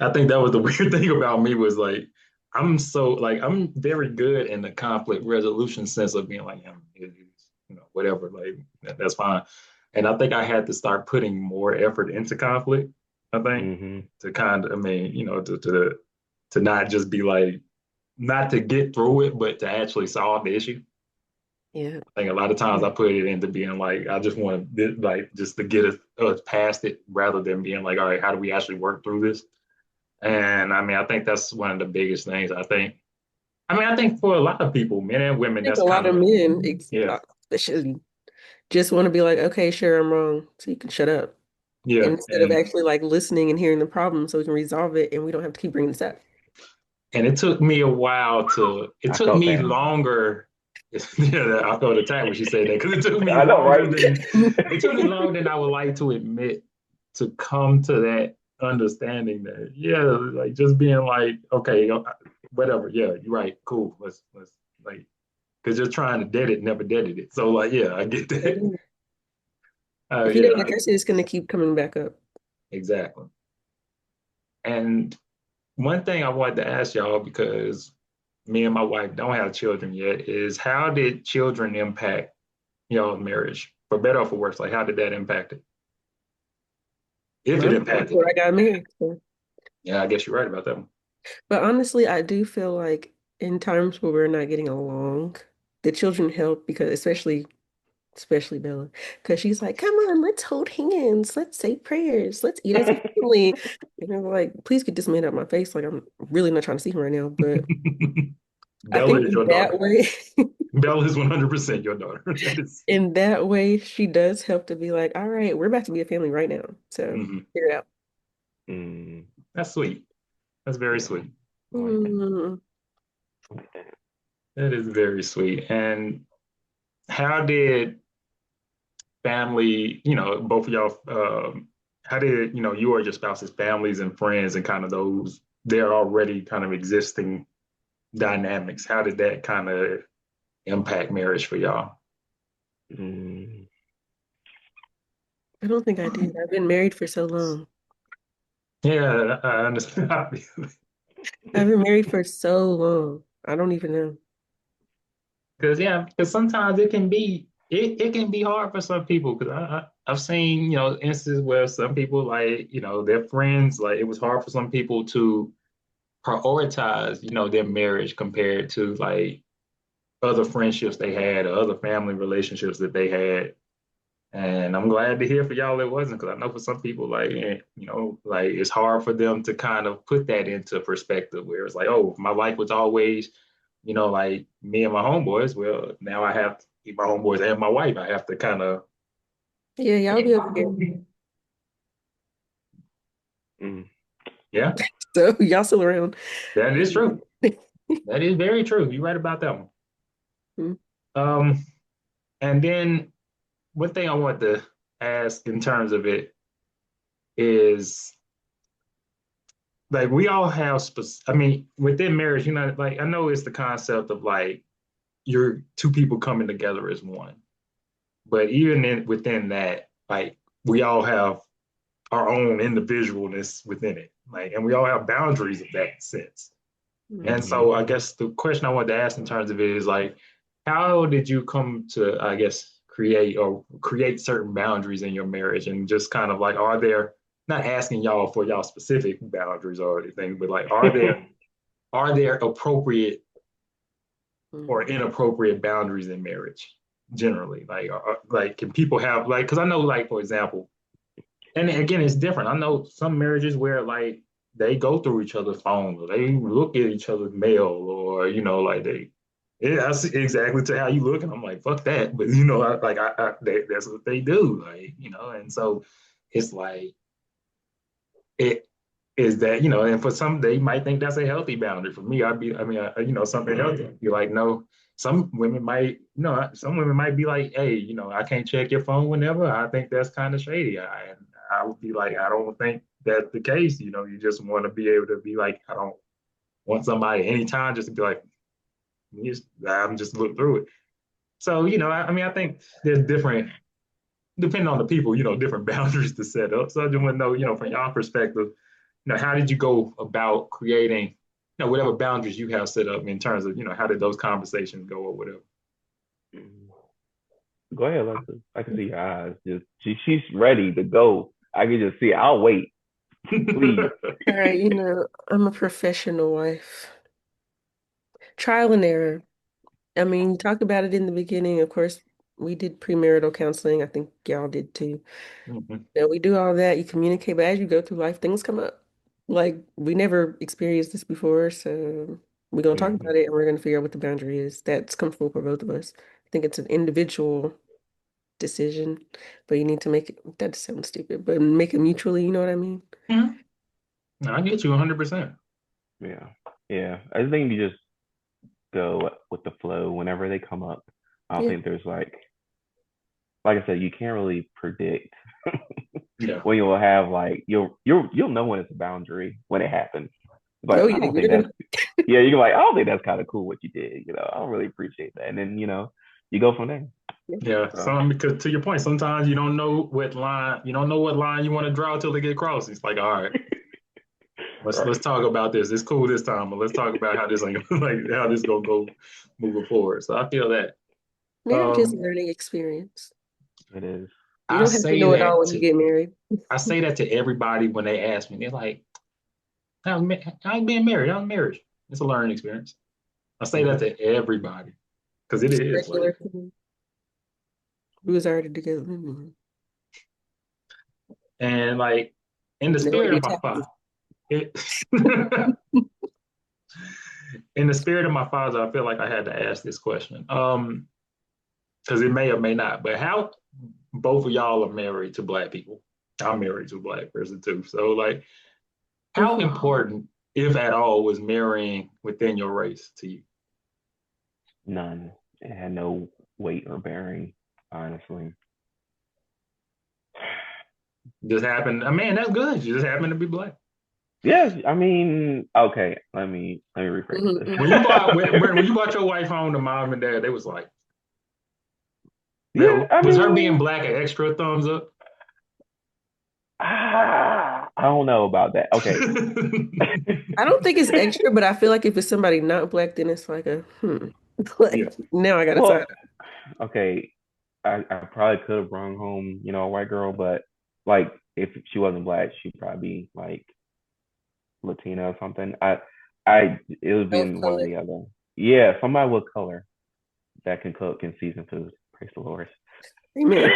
I think that was the weird thing about me was like I'm very good in the conflict resolution sense of being like, yeah, whatever, like that's fine. And I think I had to start putting more effort into conflict, I think, Hmm. to kind of, I mean, to not just be like, not to get through it, but to actually solve the issue. Yeah. I think a lot of times I put it into being like, I just want to like just to get us past it rather than being like, all right, how do we actually work through this? And I mean, I think that's one of the biggest things. I think for a lot of people, men and women, I think that's a lot kind of of, men, yeah, especially, just want to be like, okay, sure, I'm wrong, so you can shut up. yeah. Instead of actually like listening and hearing the problem so we can resolve it and we don't have to keep bringing this up. And it took me a while it I took felt me that. longer. Yeah, I felt attacked when she said that because I know, right? it took me longer than I would like to admit to come to that understanding that, yeah, like just being like, okay, whatever, yeah, you're right, cool, let's like, because just trying to dead it never deaded it. So like, yeah, I get that. If he doesn't Yeah, address it, it's gonna keep coming back up. exactly. And one thing I wanted to ask y'all, because me and my wife don't have children yet, is how did children impact y'all's marriage, for better or for worse? Like, how did that impact it? If it Mine impacted before it. I got married. So. Yeah, I guess you're right about that one. But honestly, I do feel like in times where we're not getting along, the children help because especially Bella, because she's like, "Come on, let's hold hands, let's say prayers, let's eat as a family." And I'm like, "Please get this man out of my face!" Like I'm really not trying to see him right now. But I Bella think is in your that daughter. way, Bella is 100% your daughter. That is, in that way, she does help to be like, "All right, we're about to be a family right now, so mhm. figure it out." Mm, That's sweet. That's very yeah, sweet. I like that. Mm, I like that. That is very sweet. And how did family, both of y'all, how did, you or your spouse's families and friends and kind of those, they're already kind of existing dynamics, how did that kind of impact marriage for y'all? Mm. I don't think I did. I've been married for so long. Yeah, I understand. I've been married for so long. I don't even know. Because sometimes it can be hard for some people because I've seen instances where some people like their friends like it was hard for some people to prioritize their marriage compared to like other friendships they had or other family relationships that they had. And I'm glad to hear for y'all it wasn't, because I know for some people, like, like it's hard for them to kind of put that into perspective where it's like, oh, my life was always, like me and my homeboys. Well, now I have to keep my homeboys and my wife. I have to kind of, Yeah, y'all be over here. Mm. yeah, So y'all still around. that is true. That is very true. You're right about that one. Mm. Um, and then one thing I want to ask in terms of it is like we all have I mean, within marriage, like I know it's the concept of like you're two people coming together as one. But even within that, like we all have our own individualness within it. Like, and we all have boundaries of that sense. And Mm. Mm-hmm. so I guess the question I wanted to ask in terms of it is like, how did you come to, I guess, create certain boundaries in your marriage? And just kind of like, are there, not asking y'all for y'all specific boundaries or anything, but like, are there appropriate or Mm. inappropriate boundaries in marriage generally? Like, can people have like? Because I know, like, for example, and again, it's different. I know some marriages where like they go through each other's phones, or they look at each other's mail, or like they. Yeah, I see exactly to how you look, and I'm like, fuck that. But that's what they do, like and so it's like it is that and for some they might think that's a healthy boundary. For me, I mean, something healthy. You're like, no. Some women might be like, hey, I can't check your phone whenever. I think that's kind of shady. I would be like, I don't think that's the case. You just want to be able to be like, I don't want somebody anytime just to be like, I'm just look through it. So, I mean, I think there's different, depending on the people, different boundaries to set up. So I just want to know, from your perspective, how did you go about creating, whatever boundaries you have set up in terms of, how did those conversations go or whatever? Mm. Go ahead, Alexis. I can see your eyes. Just she's ready to go. I can just see it. I'll wait. Please. All right, I'm a professional wife. Trial and error. I mean, you talked about it in the beginning. Of course, we did premarital counseling. I think y'all did too. Mhm, Yeah, we do all that. You communicate, but as you go through life, things come up. Like we never experienced this before, so we're gonna talk Mm-hmm. about it and we're gonna figure out what the boundary is that's comfortable for both of us. I think it's an individual decision, but you need to make it, that sounds stupid, but make it mutually, you know what I mean? mhm. No, I get you 100%. Yeah. Yeah. I think you just go with the flow whenever they come up. I don't Yeah. think there's like I said, you can't really predict Yeah. when you'll have you'll know when it's a boundary when it happens. But Oh I yeah, don't you're think that's gonna yeah, you're like, I don't think that's kind of cool what you did. I don't really appreciate that. And then, you go from there. Yeah, So, some because to your point, sometimes you don't know what line you want to draw till they get crossed. It's like, all right, let's right. talk about this. It's cool this time, but let's talk about how this ain't like how this gonna go moving forward. So I feel that. Marriage is a Um, learning experience. It is. You I don't have to say know it all that when you to get married. I say that to everybody when they ask me. They're like, how's being married? How's marriage? It's a learning experience. I say that Hmm. to everybody because it is Regular like, people who was already together. Mm-hmm. and like in the Never spirit of get my taxes. father, it, in the spirit of my father, I feel like I had to ask this question. Because it may or may not. But how both of y'all are married to black people. I'm married to a black person too. So like, how Mhm. important, if at all, was marrying within your race to you? None. It had no weight or bearing, honestly. Just happened. I mean, that's good. You just happen to be black. Yes, I mean, okay. Let me rephrase Mhm, this. When you mhm. bought when you bought your wife home to mom and dad, they was like, Yeah, I was her being mean, black an extra thumbs up? I don't know about that. Okay. I don't think it's extra, but I feel like if it's somebody not black, then it's like a Yeah. like now I gotta Well, sign up. okay. I probably could have brought home, a white girl, but like if she wasn't black, she'd probably be like Latina or something. It would be Of in one or color. the other. Yeah, somebody with color that can cook and season food. Praise the Lord. Amen.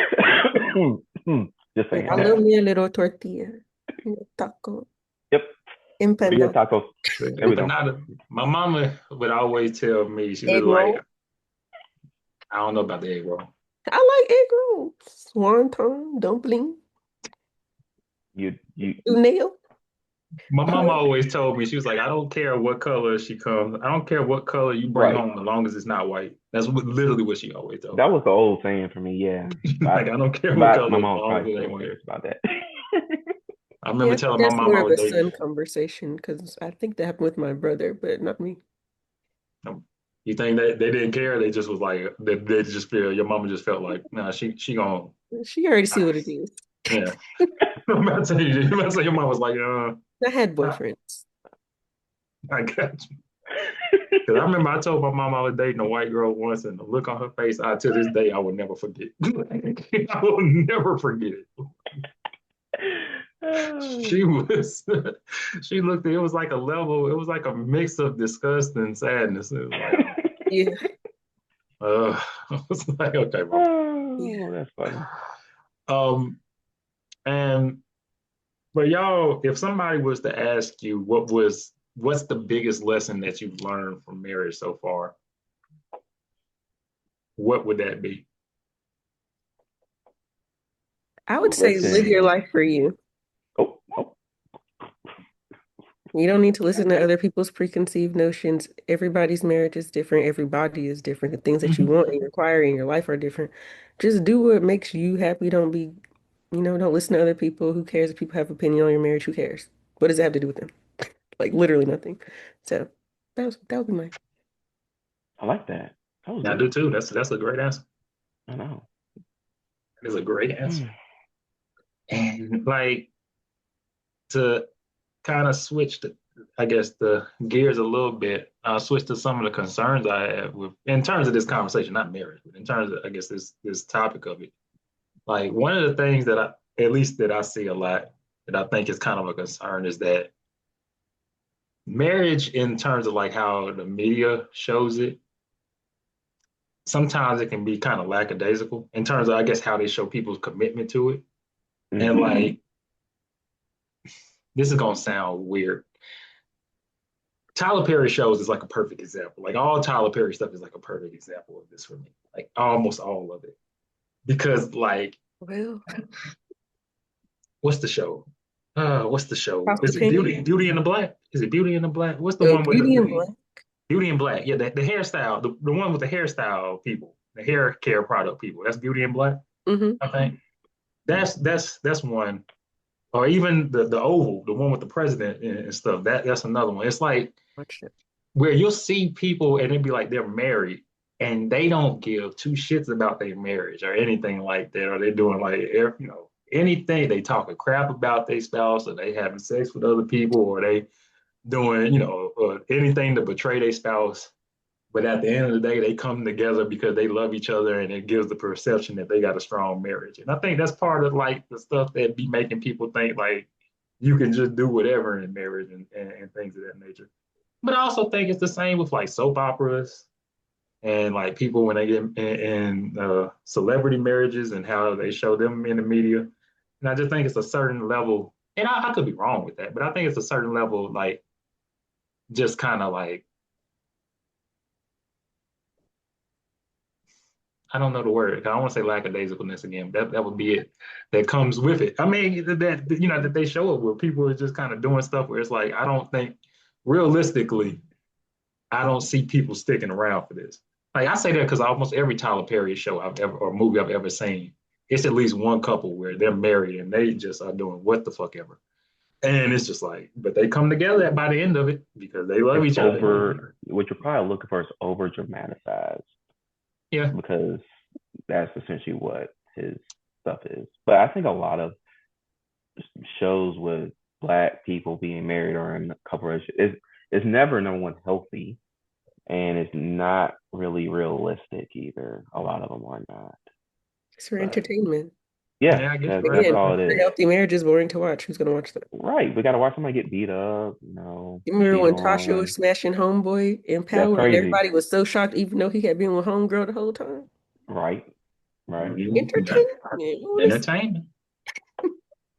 Just Like saying. I love me a little tortilla, taco, Yep. Tortilla empanada, tacos. There we go. Empanada. My mama would always tell me, she was egg like, roll. I don't know about the egg roll. I like egg rolls, wonton, dumpling, You nail. My mom always told me, she was like, I don't care what color she comes. I don't care what color you bring right. home as long as it's not white. That's literally what she always told That was the old saying for me, yeah. me. Like, I don't care what But my color as mom long as probably it ain't still white. cares about that. I Yeah, remember I think telling my that's mom more I of was a dating. son conversation because I think that happened with my brother, but not me. You think that they didn't care? They just was like, they just feel, your mama just felt like, nah, she gonna, She already see what it is. yeah. I'm about to tell you, I'm about to say your mom was like, I had I, boyfriends. I got you. Because I remember I told my mom I was dating a white girl once, and the look on her face, to this day, I will never forget. I will never forget it. She was, she looked, it was like a level, it was like a mix of disgust and sadness. It was like, Yeah, I was like, okay, mom. Oh, that's funny. Um, and but y'all, if somebody was to ask you what's the biggest lesson that you've learned from marriage so far, what would that be? I would say live Listen. your life for you. Oh, oh. You don't need to listen to other people's preconceived notions. Everybody's marriage is different. Everybody is different. The things that you Mhm. want and require in your life are different. Just do what makes you happy. Don't be, don't listen to other people. Who cares if people have opinion on your marriage? Who cares? What does it have to do with them? Like literally nothing. So that would be mine. I like that. That was Yeah, I do good. too. That's a great answer. I know. That is a great answer. Hmm. And like to kind of switch I guess the gears a little bit, switch to some of the concerns I have with in terms of this conversation, not marriage, but in terms of I guess this topic of it. Like one of the things that at least that I see a lot that I think is kind of a concern is that marriage in terms of like how the media shows it, sometimes it can be kind of lackadaisical in terms of I guess how they show people's commitment to it. And Hmm. like this is gonna sound weird. Tyler Perry shows is like a perfect example. Like all Tyler Perry stuff is like a perfect example of this for me. Like almost all of it. Because like, Well, what's the show? What's the show? House of Is it Pink. Beauty in the Black? Is it Beauty in the Black? What's the one with Beauty and Black. Beauty in Black? Yeah, the hairstyle, the one with the hairstyle people, the hair care product people. That's Beauty in Black, Hmm. I think. That's one. Or even the Oval, the one with the president and stuff. That's another one. It's like Watched it. where you'll see people and it'd be like they're married. and they don't give two shits about their marriage or anything like that, or they're doing like anything. They talking crap about their spouse, or they having sex with other people, or they doing anything to betray their spouse. But at the end of the day, they come together because they love each other, and it gives the perception that they got a strong marriage. And I think that's part of like the stuff that be making people think like you can just do whatever in marriage and things of that nature. But I also think it's the same with like soap operas and like people when they get in celebrity marriages and how they show them in the media. And I just think it's a certain level, and I could be wrong with that, but I think it's a certain level, like just kind of like I don't know the word. I don't want to say lackadaisicalness again. That would be it. That comes with it. I mean that they show it where people are just kind of doing stuff where it's like I don't think realistically I don't see people sticking around for this. Like I say that because almost every Tyler Perry show I've ever or movie I've ever seen, it's at least one couple where they're married and they just are doing what the fuck ever. And it's just like, but they come together by the end of it because they love It's each other. over. What you're probably looking for is over dramatized Yeah. because that's essentially what his stuff is. But I think a lot of shows with black people being married or in a couple of it's never number one healthy and it's not really realistic either. A lot of them are not. It's for But entertainment. yeah, Yeah, I guess you're right that's Again, about all that. it a is. healthy marriage is boring to watch. Who's gonna watch that? Right. We gotta watch somebody get beat up, You remember cheat when Tasha was on. smashing Homeboy in That's Power and crazy. everybody was so shocked even though he had been with Homegirl the whole time? Right. Right. Yeah. Entertainment. What is it? Entertainment.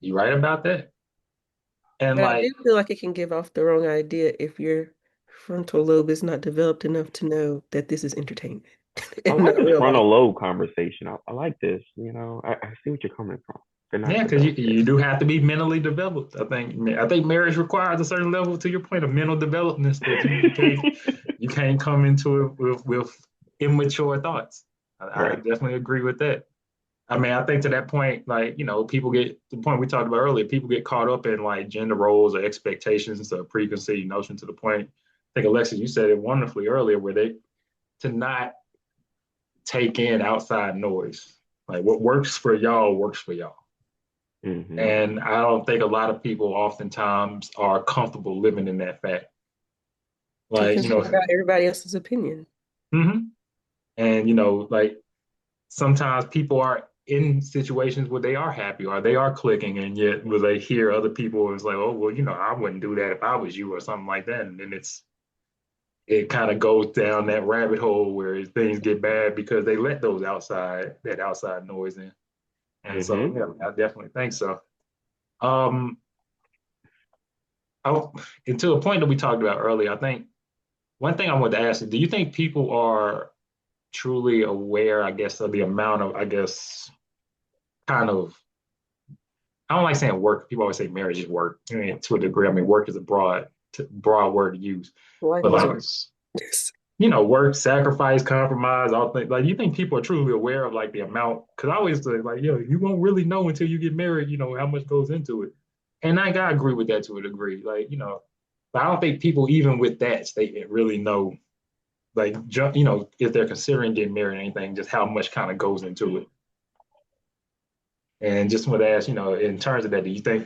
You're right about that. And But I do like, feel like it can give off the wrong idea if your frontal lobe is not developed enough to know that this is entertainment I and like not this real life. frontal lobe conversation. I like this. I see what you're coming from. They're not yeah, because developed yet. you do have to be mentally developed. I think marriage requires a certain level to your point of mental development that you can't come into it with immature thoughts. I Right. definitely agree with that. I mean, I think to that point, like, people get the point we talked about earlier, people get caught up in like gender roles or expectations or preconceived notion to the point. I think Alexis, you said it wonderfully earlier, where they to not take in outside noise. Like what works for y'all works for y'all. Hmm. And I don't think a lot of people oftentimes are comfortable living in that fact. Like, Because what about everybody else's opinion? mhm. And, like sometimes people are in situations where they are happy or they are clicking, and yet when they hear other people, it's like, oh, well, I wouldn't do that if I was you or something like that. And then it kind of goes down that rabbit hole where things get bad because they let that outside noise in. And so, Hmm. yeah, I definitely think so. Um, and to a point that we talked about earlier, I think one thing I wanted to ask is, do you think people are truly aware, I guess, of the amount of, I guess, kind of, I don't like saying work. People always say marriage is work. I mean, to a degree, I mean, work is a broad word to use. Life But is like, work. work, sacrifice, compromise, all things. Like, you think people are truly aware of like the amount? Because I always say, like, you won't really know until you get married, how much goes into it. And I gotta agree with that to a degree. Like, but I don't think people, even with that statement, really know, like, if they're considering getting married or anything, just how much kind of goes into it. And just want to ask, in terms of that, do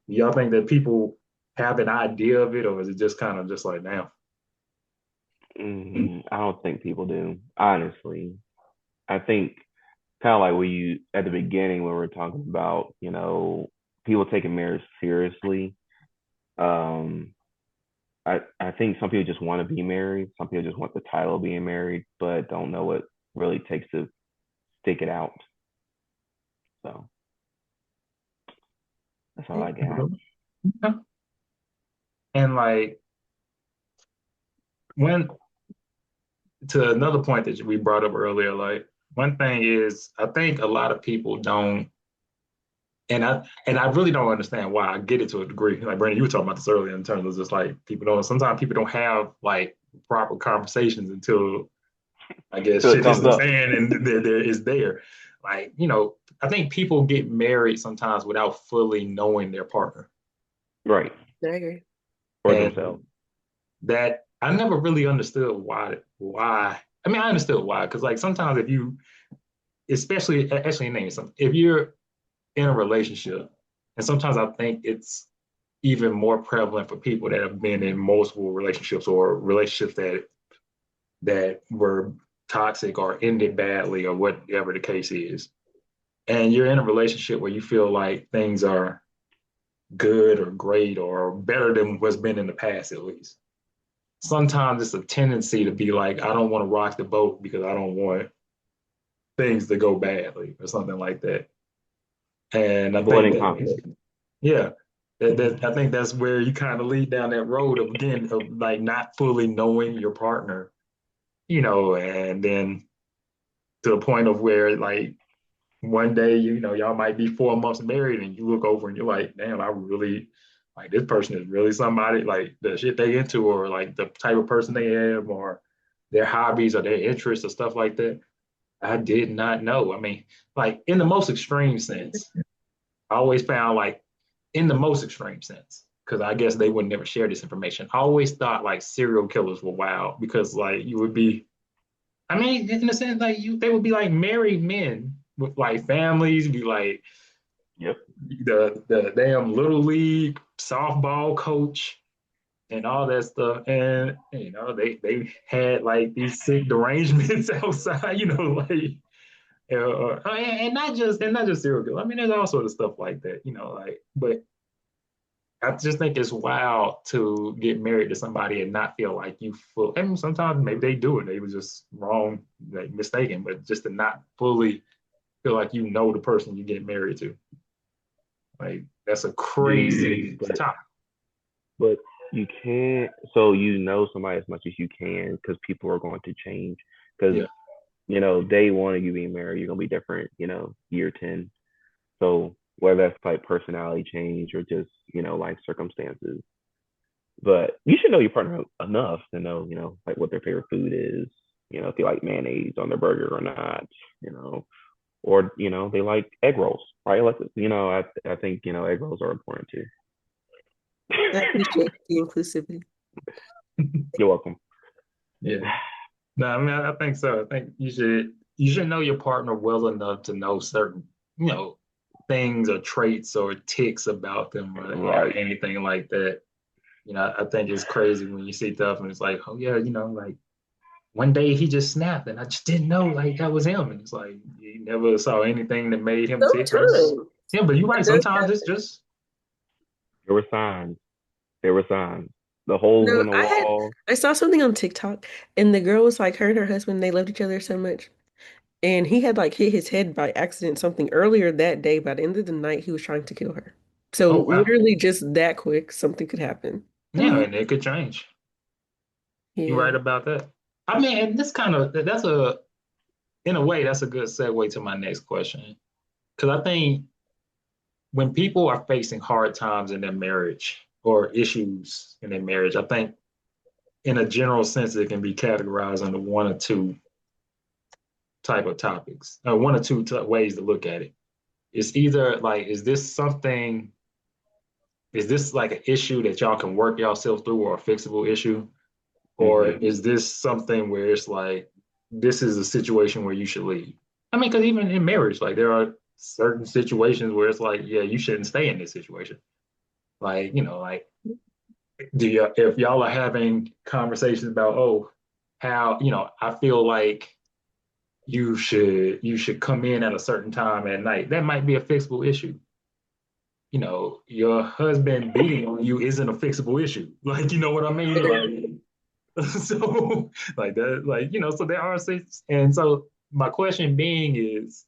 y'all think that people have an idea of it, or is it just kind of just like now? I don't think people do, honestly. I think kind of like when you at the beginning when we were talking about, people taking marriage seriously. Um, I think some people just want to be married. Some people just want the title of being married, but don't know what really takes to stick it out. So that's all I got. Yeah. And like when to another point that we brought up earlier, like one thing is I think a lot of people don't, and I really don't understand why. I get it to a degree. Like Brandon, you were talking about this earlier in terms of just like people don't. Sometimes people don't have like proper conversations until I guess Till it shit hits comes the up. fan and there is there. Like I think people get married sometimes without fully knowing their partner, Right. I agree. For and themselves. that I never really understood why. I mean, I understood why, because like sometimes if you, especially actually name something, if you're in a relationship, and sometimes I think it's even more prevalent for people that have been in multiple relationships or relationships that were toxic or ended badly or whatever the case is. And you're in a relationship where you feel like things are good or great or better than what's been in the past, at least. Sometimes it's a tendency to be like, I don't want to rock the boat because I don't want things to go badly or something like that. And I think Avoiding that, conflict. yeah, I think that's where you kind of lead down that road of again of like not fully knowing your partner, and then to the point of where like one day, y'all might be 4 months married and you look over and you're like, damn, I really like this person is really somebody like the shit they into or like the type of person they have or their hobbies or their interests or stuff like that. I did not know. I mean, like in the most extreme sense, I always found like in the most extreme sense, because I guess they would never share this information. I always thought like serial killers were wild because like you would be, I mean, in a sense, like they would be like married men with like families, be like Yep. the damn little league softball coach and all that stuff. And they had like these sick derangements outside, like and not just serial killers. I mean, there's all sort of stuff like that, like but I just think it's wild to get married to somebody and not feel like you full. I mean, sometimes maybe they do it. They was just wrong, like mistaken, but just to not fully feel like the person you get married to. Like that's a You, crazy but topic. but you can't. So you know somebody as much as you can because people are going to change. Because Yeah. day one of you being married, you're gonna be different. Year 10. So whether that's like personality change or just life circumstances, but you should know your partner enough to know like what their favorite food is. If they like mayonnaise on their burger or not. Or they like egg rolls, right? Like I think egg rolls are important too. I appreciate the inclusivity. You're welcome. Yeah. No, I mean I think so. I think you should know your partner well enough to know certain, things or traits or ticks about them or Right. anything like that. I think it's crazy when you see stuff and it's like, oh yeah, like one day he just snapped and I just didn't know like that was him. And it's like you never saw anything that made him tick or Sometimes yeah, but you're it right. does Sometimes it's happen. just There were signs. There were signs. The holes No, in the wall. I saw something on TikTok and the girl was like her and her husband, they loved each other so much. And he had like hit his head by accident something earlier that day. By the end of the night, he was trying to kill her. So oh wow. literally just that quick, something could happen. I Yeah, mean, and it could change. You're yeah. right about that. I mean, and this kind of that's in a way that's a good segue to my next question. Because I think when people are facing hard times in their marriage or issues in their marriage, I think in a general sense it can be categorized into one or two type of topics, or one or two ways to look at it. It's either like, is this like an issue that y'all can work yourself through or a fixable issue? Or Hmm. is this something where it's like, this is a situation where you should leave? I mean, because even in marriage, like there are certain situations where it's like, yeah, you shouldn't stay in this situation. Like, like if y'all are having conversations about, oh, how, I feel like you should come in at a certain time at night. That might be a fixable issue. Your husband beating on you isn't a fixable issue. Like, you know what I mean? Like, so like that, like, so there are six. And so my question being is,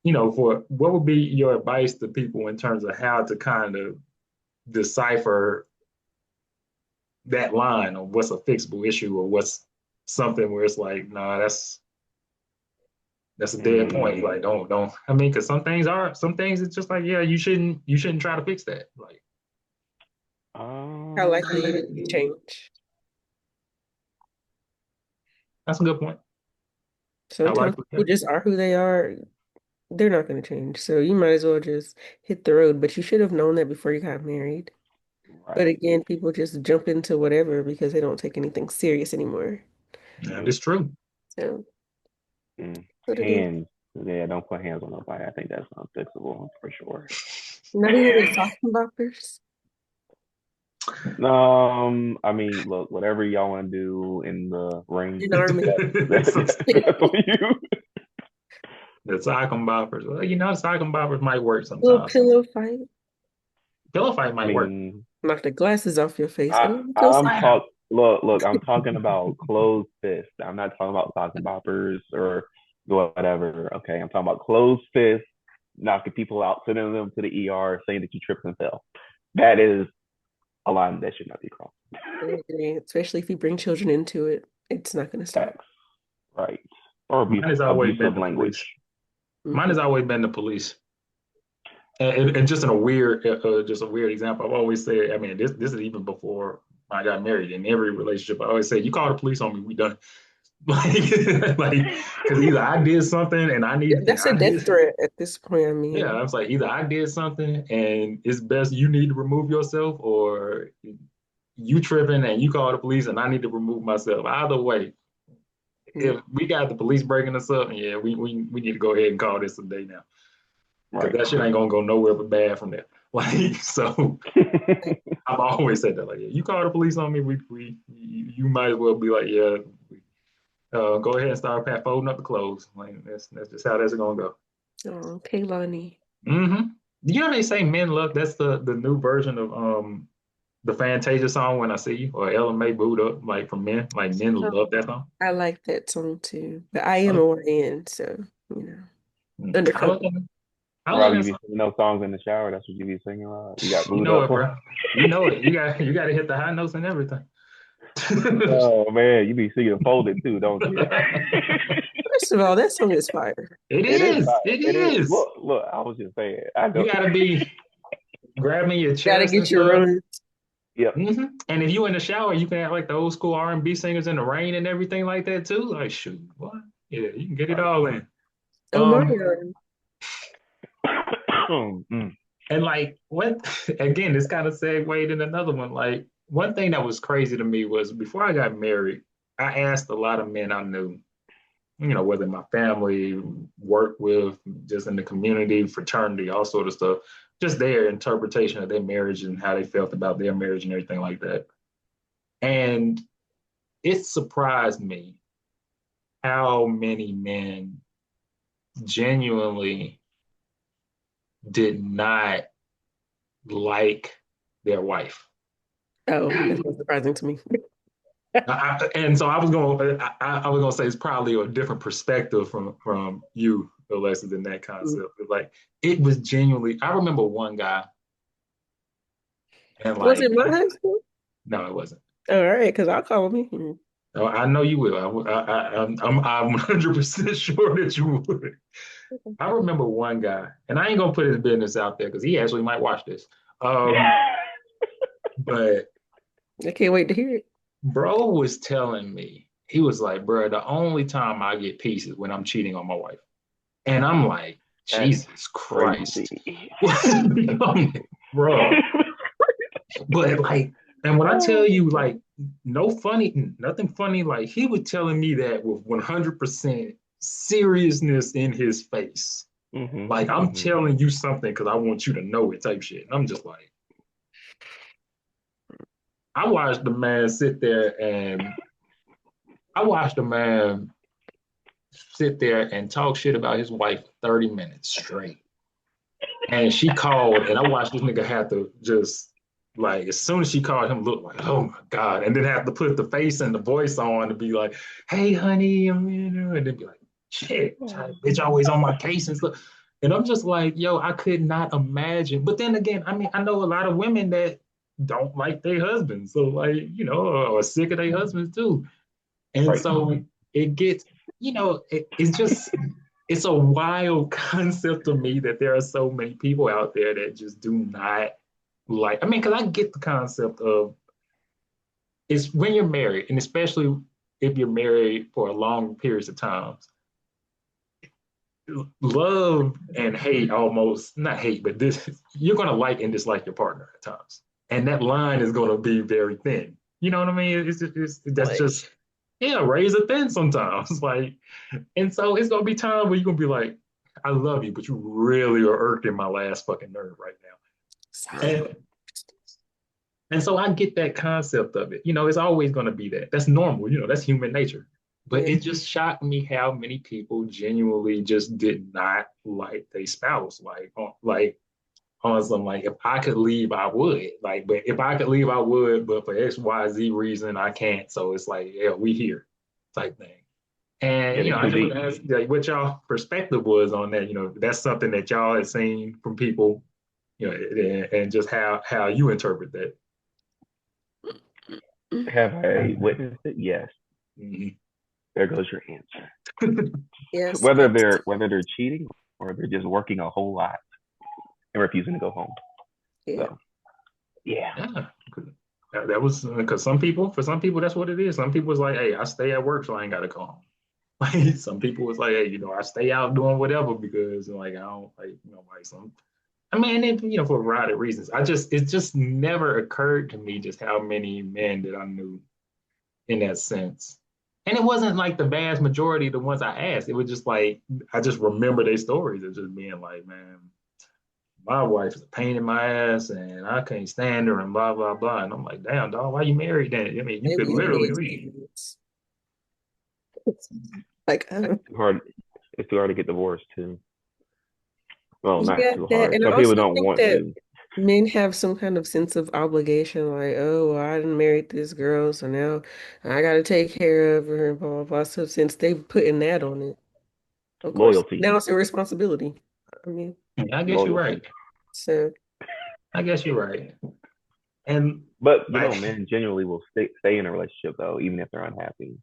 for what would be your advice to people in terms of how to kind of decipher that line of what's a fixable issue or what's something where it's like, no, nah, that's a dead point. Mm, Like, don't. I mean, because some things it's just like, yeah, you shouldn't try to fix that. Like, How um, likely it is to change. that's a good point. I Sometimes like people that. just are who they are. They're not going to change. So you might as well just hit the road. But you should have known that before you got married. But right. again, people just jump into whatever because they don't take anything serious anymore. And it's true. So Mm. what it is. Hands. Yeah, don't put hands on nobody. I think that's unfixable for sure. Not even the sock and boppers. I mean, look, whatever y'all want to do in the ring, In army. that's on you. The sock and boppers. Well, sock and boppers might work Little sometimes. pillow fight. Pillow fight I might work. mean, Knock the glasses off your face. I, Oh, feel I'm safe. talk. Look, I'm talking about closed fist. I'm not talking about sock and boppers or whatever. Okay, I'm talking about closed fist, knocking people out, sending them to the ER, saying that you tripped and fell. That is a line that should not be crossed. I agree. Especially if you bring children into it, it's not going to stop. Facts. Right. Or Mine has always been abusive the language. police. Mine has always been the police. And just in a weird, just a weird example, I've always said, I mean, this is even before I got married. In every relationship, I always say, you call the police on me, we done. Like, because either I did something and That's a death threat at this point. I yeah, mean, I was like, either I did something and it's best you need to remove yourself, or you tripping and you call the police and I need to remove myself. Either way, if we got the police breaking us up, yeah, we need to go ahead and call this a day now. Because Right. that shit ain't gonna go nowhere but bad from there. Like, so I've always said that. Like, yeah, you call the police on me, you might as well be like, yeah, go ahead and start folding up the clothes. Like, that's just how that's gonna go. oh, Kaylani. Mm-hmm. You know they say men love. That's the new version of the Fantasia song "When I See You" or Ella May Boot Up, like from men. Like men love that song. I like that song too. But I am a YN, so I undercover. like that. I like Robbie, that you be song. singing those songs in the shower. That's what you be singing, Rob. You got You booed know up. it, bro. You know it. You got to hit the high notes and everything. Oh man, you be singing folded too, don't you? First of all, that song is fire. It It is. is. It It is. is. Look. I was just saying. I You know. got to be grabbing your Gotta chest and get your stuff. runs. Yep. And if you in the shower, you can act like the old school R&B singers in the rain and everything like that too. Like, shoot, what? Yeah, you can get it all in. Oh, Um, Mario. and like what again, this kind of segued in another one. Like one thing that was crazy to me was before I got married, I asked a lot of men I knew, whether my family, work with, just in the community, fraternity, all sort of stuff, just their interpretation of their marriage and how they felt about their marriage and everything like that. And it surprised me how many men genuinely did not like their wife. Oh, that's not surprising to me. And so I was gonna say it's probably a different perspective from you, Alexis, in that concept. Like it was genuinely. I remember one guy, and Was like, it my husband? no, it wasn't. All right, because I'll call me. No, I know you will. I'm 100% sure that you would. I remember one guy, and I ain't gonna put his business out there because he actually might watch this. But I can't wait to hear it. bro was telling me, he was like, bro, the only time I get peace is when I'm cheating on my wife. And I'm like, Jesus Christ. Bro. But like, and when I tell you, like, nothing funny, like he was telling me that with 100% seriousness in his face. Like, I'm telling you something because I want you to know it type shit. And I'm just like, I watched the man sit there and talk shit about his wife 30 minutes straight. And she called, and I watched this nigga have to just, like, as soon as she called him, look like, oh my God. And then have to put the face and the voice on to be like, hey, honey, and then be like, shit, bitch always on my case and stuff. And I'm just like, yo, I could not imagine. But then again, I mean, I know a lot of women that don't like their husbands. So, like, are sick of their husbands too. And so it gets, it's a wild concept to me that there are so many people out there that just do not like, I mean, because I get the concept of it's when you're married, and especially if you're married for a long periods of times, love and hate almost, not hate, but this, you're going to like and dislike your partner at times. And that line is going to be very thin. You know what I mean? That's just, yeah, razor thin sometimes. Like, and so it's gonna be time where you're gonna be like, I love you, but you really are irking my last fucking nerve right now. Sorry. And so I get that concept of it. It's always gonna be that. That's normal, that's human nature. But Yeah. it just shocked me how many people genuinely just did not like their spouse. Like on some like if I could leave, I would. Like, but if I could leave, I would. But for XYZ reason, I can't. So it's like, yeah, we here, type thing. And Getting I too just want deep. to ask like what y'all perspective was on that. That's something that y'all had seen from people, and just how you interpret that. Have I witnessed it? Yes. Mhm. There goes your answer. Yes, Whether they're cheating or they're just working a whole lot and refusing to go home. yeah. So yeah. Yeah, that was because for some people, that's what it is. Some people was like, hey, I stay at work, so I ain't got to come home. Like some people was like, hey, I stay out doing whatever because like I don't like, like some. I mean, and for a variety of reasons. It just never occurred to me just how many men that I knew in that sense. And it wasn't like the vast majority of the ones I asked. It was just like I just remember their stories of just being like, man, my wife is a pain in my ass and I can't stand her and blah blah blah. And I'm like, damn dog, why you married then? I mean, you They could were literally leave. kids. Like, Too hard. It's too hard to get divorced too. Well, not yeah, too that, hard. and I Some people also don't think want that to. men have some kind of sense of obligation, like, oh, well, I didn't marry this girl, so now I got to take care of her, blah, blah, blah. So since they putting that on it, of course, Loyalty. now it's a responsibility. I mean, I guess you're right. Loyalty. so I guess you're right. And But like men genuinely will stay in a relationship though, even if they're unhappy,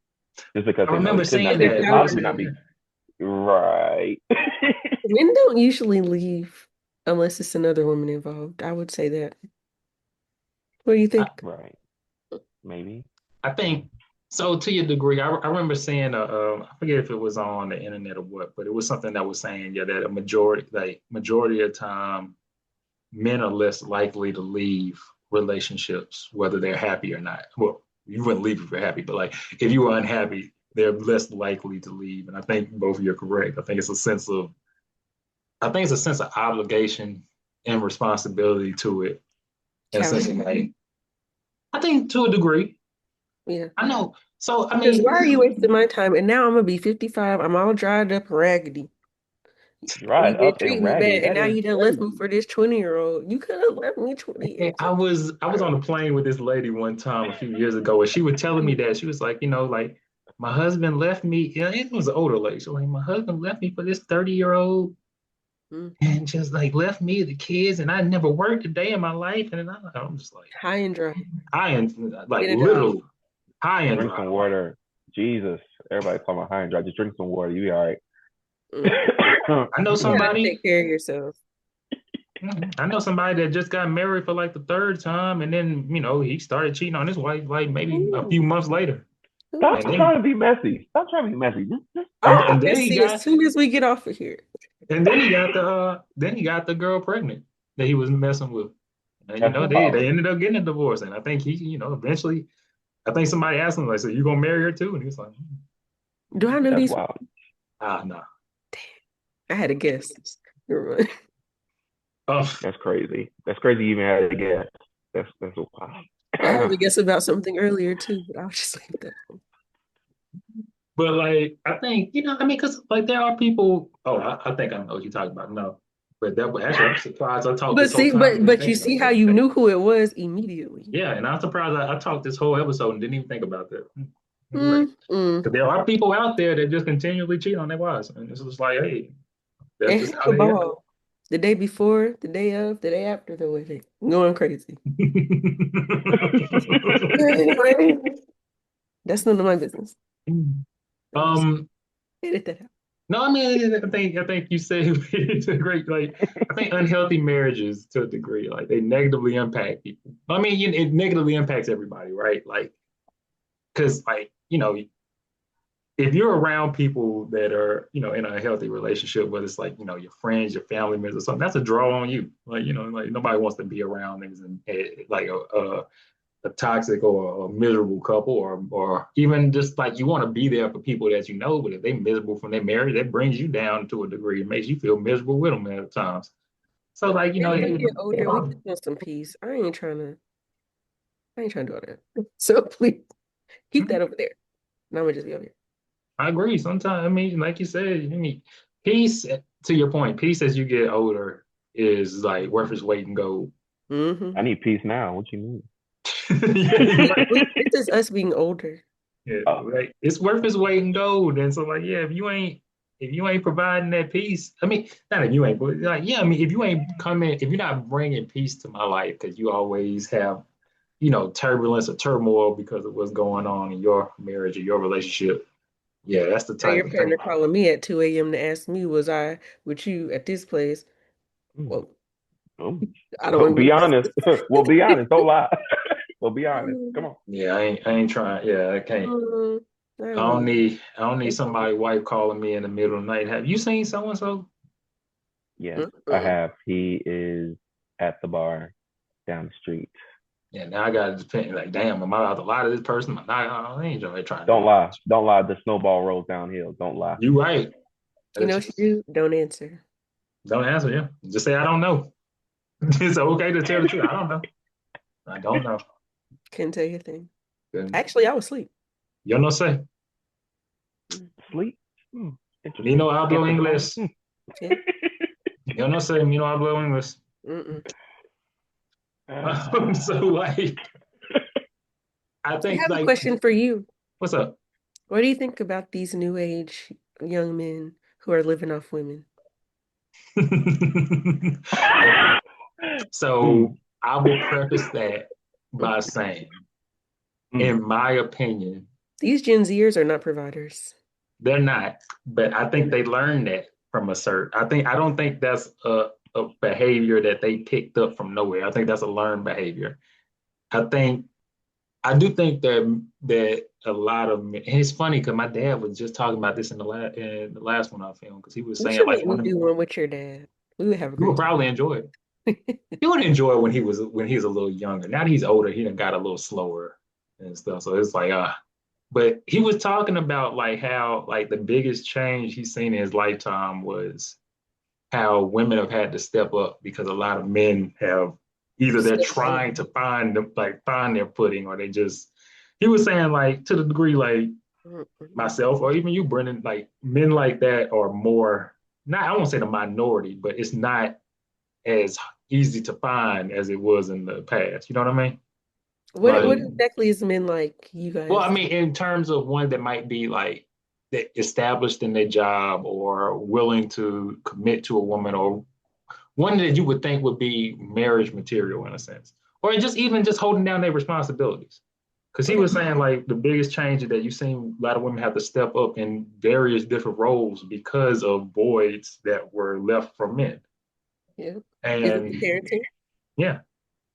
just because I they know remember because saying they they're could that. I was possibly counting not on be it. right. Men don't usually leave unless it's another woman involved. I would say that. What do you I, think? Right. Maybe. I think so to your degree. I remember seeing I forget if it was on the internet or what, but it was something that was saying yeah that a majority of the time men are less likely to leave relationships whether they're happy or not. Well, you wouldn't leave if you're happy, but like if you were unhappy, they're less likely to leave. And I think both of you are correct. I think it's a sense of obligation and responsibility to it. And a sense of Counting. like, I think to a degree. Yeah. I know. So I Because why mean, are you wasting my time? And now I'm gonna be 55. I'm all dried up and raggedy. You Dried didn't up treat and me raggedy. bad, and That now is you done left me crazy. for this 20-year-old. You could have left me 20 and years I was on a plane with this lady one time a few years ago, and she was telling me ago. that she was like, like my husband left me. It was an older lady. So like my husband left me for this 30-year-old, Mm. and just like left me the kids, and I never worked a day in my life, and I'm just like High and dry. high and like Get a job. literally high and Drink dry. some Like, water. Jesus. Everybody talking about high and dry. Just drink some water. You be all right. Mm. I know You gotta somebody. take care of yourself. I know somebody that just got married for like the third time, and then he started cheating on his wife like maybe a few Ooh, months later, Stop ooh. and then trying to be messy. Stop trying to be messy. Just I'm and, gonna stop. and then just he see as got soon as we get off of here. he got the girl pregnant that he was messing with, and That's they wild. ended up getting a divorce, and I think he eventually I think somebody asked him like, so you gonna marry her too, and he was like, Do I know That's these? wild. no. I had a guess. Never mind. Oh, That's crazy. That's crazy you even had to guess. That's I had wild. a guess about something earlier too, but I'll just leave that. but like I think I mean because like there are people. Oh, I think I know what you're talking about. No, but actually I'm surprised I talked But this whole see, time and didn't but you think see about how that. you knew who it was immediately. Yeah, and I'm surprised I talked this whole episode and didn't even think about that. You're right. Mm-mm. Because there are people out there that just continually cheat on their wives. And it's just like, hey, that's And just heck how a they are. ball. The day before, the day of, the day after the wedding. Going crazy. Anyway, that's none of my business. I'm just um, edit that out. no, I mean, I think you said it's a great, like, I think unhealthy marriages to a degree, like they negatively impact people. I mean, it negatively impacts everybody, right? Like, because like, if you're around people that are, in a healthy relationship, whether it's like, your friends, your family members or something, that's a draw on you. Like, like nobody wants to be around niggas and like a toxic or a miserable couple, or even just like you want to be there for people that you know, but if they miserable from their marriage, that brings you down to a degree. It makes you feel miserable with them at times. So like, As we get older, we just want some peace. I ain't trying to do all that. So please keep that over there. And I'm gonna just be over here. I agree. Sometimes, I mean, like you said, I mean, peace, to your point, peace as you get older is like worth its weight in gold. I need peace now. What you mean? Yeah, This is us being older. yeah, Oh, like it's worth its weight in gold. And so like, yeah, if you ain't providing that peace, I mean, not if you ain't, but like, yeah, I mean, if you're not bringing peace to my life, because you always have, turbulence or turmoil because of what's going on in your marriage or your relationship. Yeah, that's the Now type your of thing. partner calling me at 2 a.m. to ask me, was I with you at this place? mm, Well, oh. I don't Be remember honest. Well, be honest. Don't lie. Well, be honest. Come that. on. Yeah, I ain't trying. Yeah, I can't. I I don't don't remember. need I don't need somebody wife calling me in the middle of the night. Have you seen so and so? Yes, I Mm-mm. have. He is at the bar down the street. Yeah, now I gotta depend. Like, damn, am I about to lie to this person? Am I not, I ain't trying to do Don't all lie. that. Don't lie. The snowball rolls downhill. Don't lie. You right. You know That's what you do? Don't answer. Don't answer. Yeah, just say I don't know. It's okay to tell the truth. I don't know. I don't know. Couldn't tell you a thing. Then Actually, I was asleep. yo no sé. Mm. Sleep. Ni Interesting. no hablo Answer the phone. inglés. Yeah. Yo no sé. Ni no hablo inglés. Mm-mm. So like, I I think have a like, question for you. what's up? What do you think about these new age young men who are living off women? Mm, So I will preface that by saying, mm. in my opinion, These Gen Zers are not providers. they're not, but I They're think not. they learned that from a certain. I don't think that's a behavior that they picked up from nowhere. I think that's a learned behavior. I think I do think that a lot of men, and it's funny because my dad was just talking about this in the last one I filmed because he was You saying should like make me do one with your dad. We would have a you would great probably enjoy it. time. He would enjoy it when he was a little younger. Now that he's older, he done got a little slower and stuff. So it's like but he was talking about like how like the biggest change he's seen in his lifetime was how women have had to step up because a lot of men have either they're Step trying down. to find their footing or they just he was saying like to the degree like Mm-mm. myself or even you, Brendan, like men like that are more not I won't say the minority, but it's not as easy to find as it was in the past. You know what I mean? What Like, exactly is men like you well, I guys? mean, in terms of one that might be like established in their job or willing to commit to a woman or one that you would think would be marriage material in a sense, or just even just holding down their responsibilities. Because he Okay. was saying like the biggest change is that you've seen a lot of women have to step up in various different roles because of voids that were left from men. Yeah. Is it the And parenting? yeah,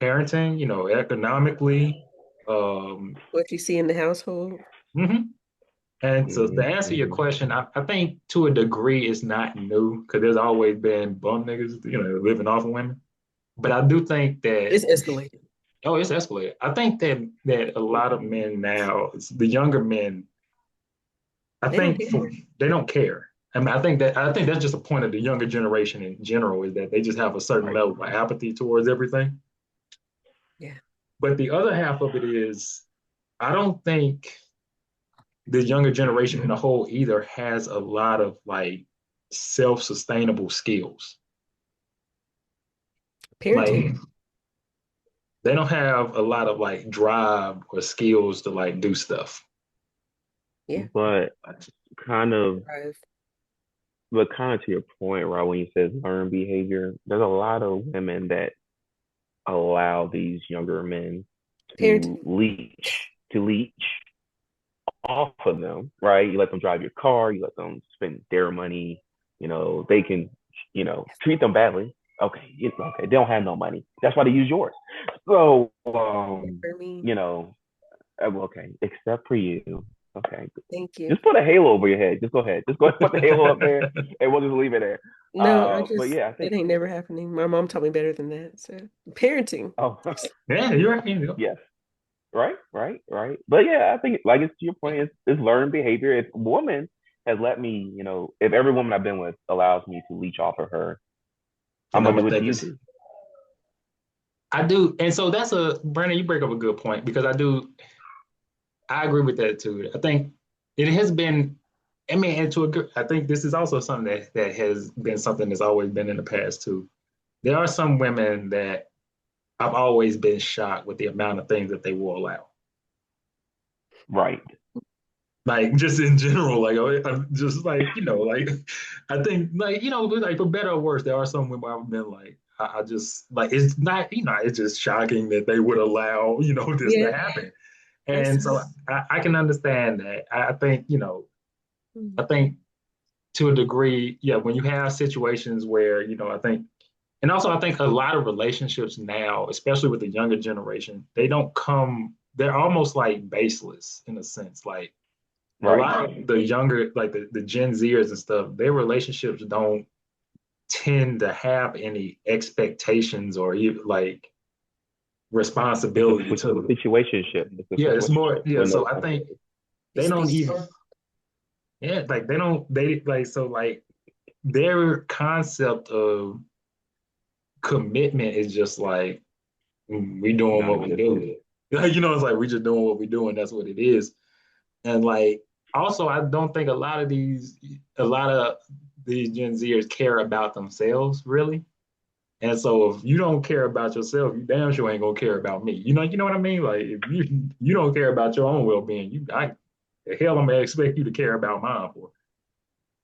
parenting, economically. Um, What you see in the household? mhm. And so to Mhm, answer your mhm. question, I think to a degree it's not new because there's always been bum niggas, living off of women. But I do think that It's escalated. oh, it's escalated. I think that a lot of men now, the younger men, I They don't think care. they don't care. I mean, I think that's just a point of the younger generation in general is that they just have a certain Right. level of apathy towards everything. Yeah. But the other half of it is, I don't think the younger generation in a whole either has a lot of like self-sustainable skills. Parenting. Like they don't have a lot of like drive or skills to like do stuff. Yeah. But kind of, Drive. but kind of to your point, right? When you said learned behavior, there's a lot of women that allow these younger men to Parenting. leech off of them, right? You let them drive your car, you let them spend their money, they can, treat them badly. Okay, okay, they don't have no money. That's why they use yours. So, For me. okay, except for you. Okay, Thank you. just put a halo over your head. Just go ahead. Just go ahead, put the halo up there, and we'll just leave it there. No, But yeah, I it think. ain't never happening. My mom taught me better than that. So parenting. Oh, Yeah, you're right. yes, right. But yeah, I think like it's to your point, it's learned behavior. If a woman has let me, if every woman I've been with allows me to leech off of her, I'm And I'm gonna do gonna it to think you it's too. I do, and so that's Brandon. You break up a good point because I agree with that too. I think it has been. I mean, and I think this is also something that has been something that's always been in the past too. There are some women that I've always been shocked with the amount of things that they will allow. Right. Like just in general, like I'm just like like I think like like for better or worse, there are some women I've been like I just like it's not it's just shocking that they would allow this to Yeah, happen, and that's so I can understand that. I think I mm, think to a degree, yeah, when you have situations where I think, and also I think a lot of relationships now, especially with the younger generation, they're almost like baseless in a sense, like a Right. lot of the younger, like the Gen Zers and stuff, their relationships don't tend to have any expectations or like It's a responsibility to them. situationship. It's a Yeah, it's more, situationship yeah. with no So I think responsibility. they it's don't peaceful. even, yeah, like they like, so like their concept of commitment is just like, we doing what we Non-existent. do. Like, it's like we just doing what we do and that's what it is. And like also I don't think a lot of these Gen Zers care about themselves really. And so if you don't care about yourself, you damn sure ain't gonna care about me. You know what I mean? Like if you don't care about your own well-being, the hell I'm gonna expect you to care about mine for.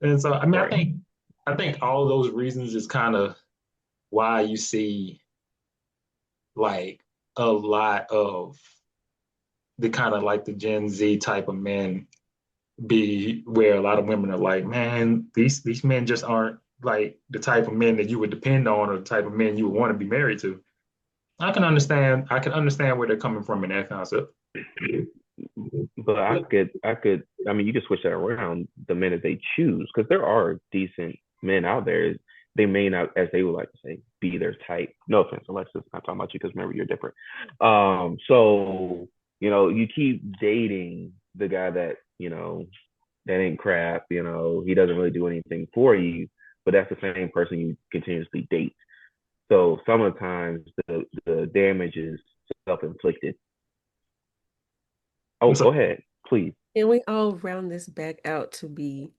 And so I mean Right. I think all of those reasons is kind of why you see like a lot of the kind of like the Gen Z type of men be where a lot of women are like, man, these men just aren't like the type of men that you would depend on or the type of men you would want to be married to. I can understand where they're coming from in that concept. But I mean, you can switch that around the men that they choose because there are decent men out there. They may not, as they would like to say, be their type. No offense, Alexis, not talking about you because remember you're different. So you keep dating the guy that that ain't crap. He doesn't really do anything for you, but that's the same person you continuously date. So some of the times the damage is self inflicted. Oh, So go ahead, please. And we all round this back out to be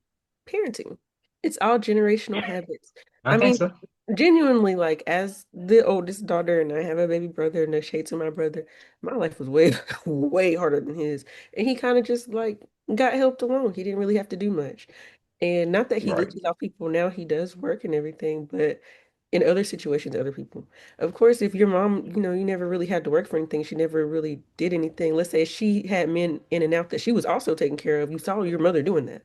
parenting. It's all generational habits. I I think mean, so. genuinely, like as the oldest daughter, and I have a baby brother, no shade to my brother, my life was way, way harder than his. And he kind of just like got helped along. He didn't really have to do much. And not that he Right. leeches off people now, he does work and everything, but in other situations, other people. Of course, if your mom, you never really had to work for anything, she never really did anything. Let's say she had men in and out that she was also taking care of. You saw your mother doing that.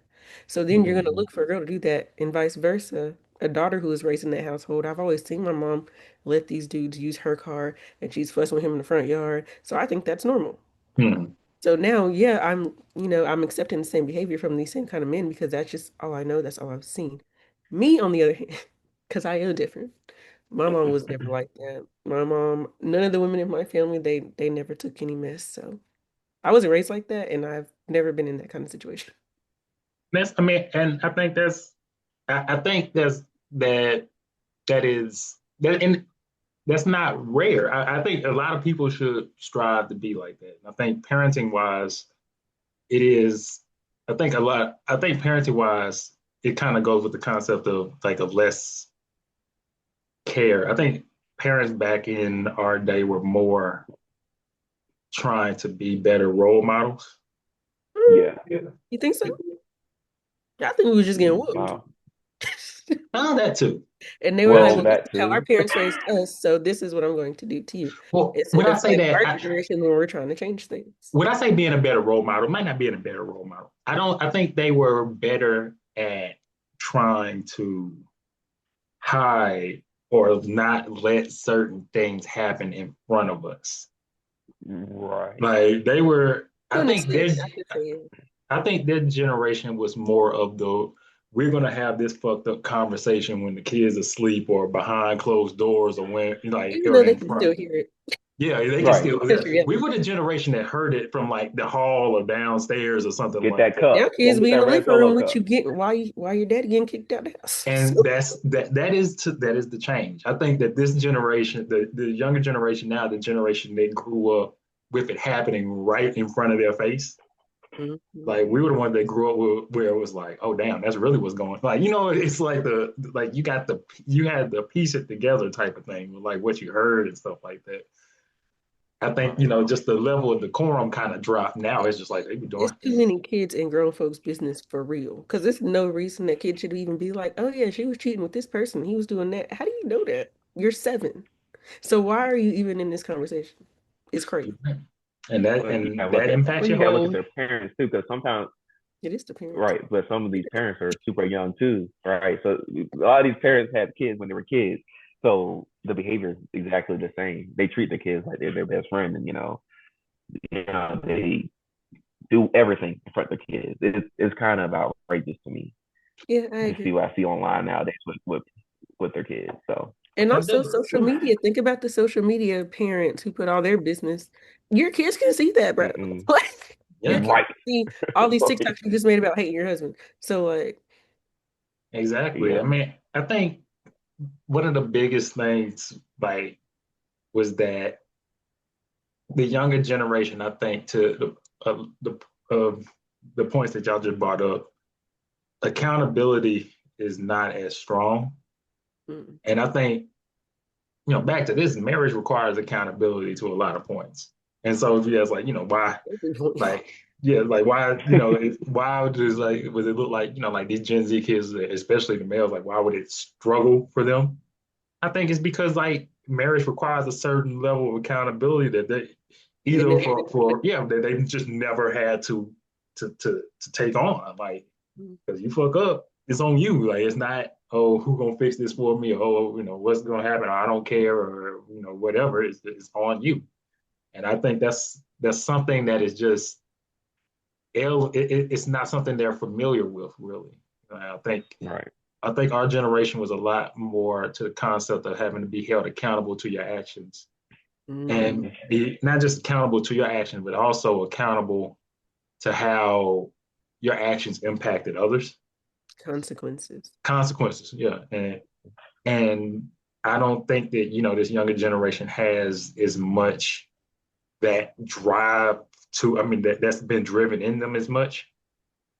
So then you're going to Mhm. look for a girl to do that and vice versa. A daughter who was raised in that household. I've always seen my mom let these dudes use her car and she's fussing with him in the front yard. So I think that's normal. Hmm. So now, yeah, I'm accepting the same behavior from these same kind of men because that's just all I know. That's all I've seen. Me, on the other hand, because I am different. My mom was never like that. My mom, none of the women in my family, they never took any mess. So I wasn't raised like that, and I've never been in that kind of situation. I mean, and I think that that is that and that's not rare. I think a lot of people should strive to be like that. I think parenting wise, it is. I think parenting wise, it kind of goes with the concept of like of less care. I think parents back in our day were more trying to be better role models. Mm, Yeah. you think so? I think we were just getting whooped. Wow. Oh, that too. And they were like, Well, well, this that is how our too. parents raised us, so this is what I'm going to do to you. Well, when Instead I of say like that, our generation when we're trying to change things. when I say being a better role model, it might not be a better role model. I think they were better at trying to hide or not let certain things happen in front of us. Right. Like they were, To an extent, I could say it. I think their generation was more of the we're gonna have this fucked up conversation when the kids are asleep or behind closed doors or when like Even or though they in can still front. hear it. Yeah, they can Right. still. Because you're We young. were the generation that heard it from like the hall or downstairs or something Get like that that. Now cup. Go kids get be in that the red living solo room with cup. you getting why your daddy getting kicked out the house. And that is the change. I think that this generation, the younger generation now, the generation that grew up with it happening right in front of their face. Mhm. Like we were the ones that grew up with, where it was like, oh damn, that's really what's going on. Like, it's like you had the piece it together type of thing, with like what you heard and stuff like that. I think, Right. just the level of decorum kind of dropped now. It's just like they be It's doing. too many kids in grown folks' business for real. Because there's no reason that kid should even be like, oh yeah, she was cheating with this person. He was doing that. How do you know that? You're 7. So why are you even in this conversation? It's crazy. And that But you and gotta look that at impacts your you gotta look at whole. their parents too, because sometimes It is the parents. right, but some of these parents are super young too, right? So a lot of these parents had kids when they were kids, so the behavior is exactly the same. They treat the kids like they're their best friend, and they do everything in front of the kids. It's kind of outrageous to me Yeah, I to see agree. what I see online nowadays with their kids. So And And also that, social media. Think about the social media parents who put all their business. Your kids can see that, bro. mm-mm. Like your yeah, kids Right. can see all these TikToks you just made about hating your husband. So like, exactly. I Yeah. mean, I think one of the biggest things like was that the younger generation, I think, to the points that y'all just brought up, accountability is not as strong. mm, And I think, back to this, marriage requires accountability to a lot of points. And so if you ask, like, why, like, yeah, like why, why does would it look like, like these Gen Z kids, especially the males, like why would it struggle for them? I think it's because like marriage requires a certain level of accountability that they they either never been. that they've just never had to take on. Like, Mm, because you fuck up, it's on you. Like it's not, oh, who gonna fix this for me? Or, oh, what's gonna happen? Or, I don't care, or whatever. It's on you. And I think that's something that is just it's not something they're familiar with, really. I think Right. I think our generation was a lot more to the concept of having to be held accountable to your actions, mm, and be not just accountable to your actions, but also accountable to how your actions impacted others. consequences. Consequences, yeah. And I don't think that, this younger generation has as much that drive to, I mean, that's been driven in them as much.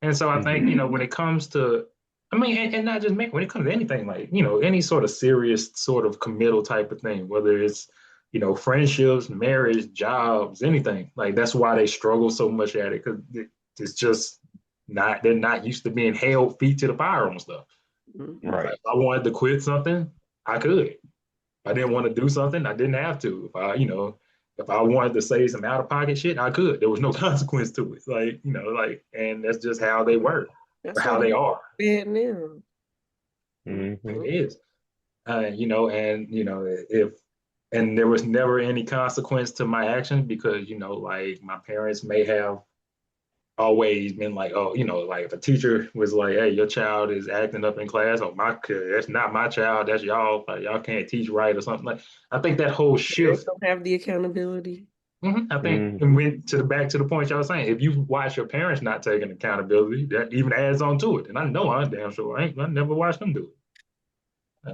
And so I think, Mm-hmm. when it comes to, I mean, and not just me, when it comes to anything like, any sort of serious sort of committal type of thing, whether it's, friendships, marriage, jobs, anything, like that's why they struggle so much at it, because it's just they're not used to being held feet to the fire on stuff. Hmm. Like Right. if I wanted to quit something, I could. If I didn't want to do something, I didn't have to. If I wanted to say some out of pocket shit, I could. There was no consequence to it. Like, and that's just how they were or That's why how the they world's are. bad now. Mm-hmm. It is. And if and there was never any consequence to my actions because, like my parents may have always been like, oh, like if a teacher was like, hey, your child is acting up in class, oh my kid, that's not my child, that's y'all, like y'all can't teach right or something like. I think that whole Parents shift. don't have the accountability. I think and Mm-hmm. went to the back to the point y'all was saying. If you watch your parents not taking accountability, that even adds on to it. And I know I'm damn sure I never watched them do it.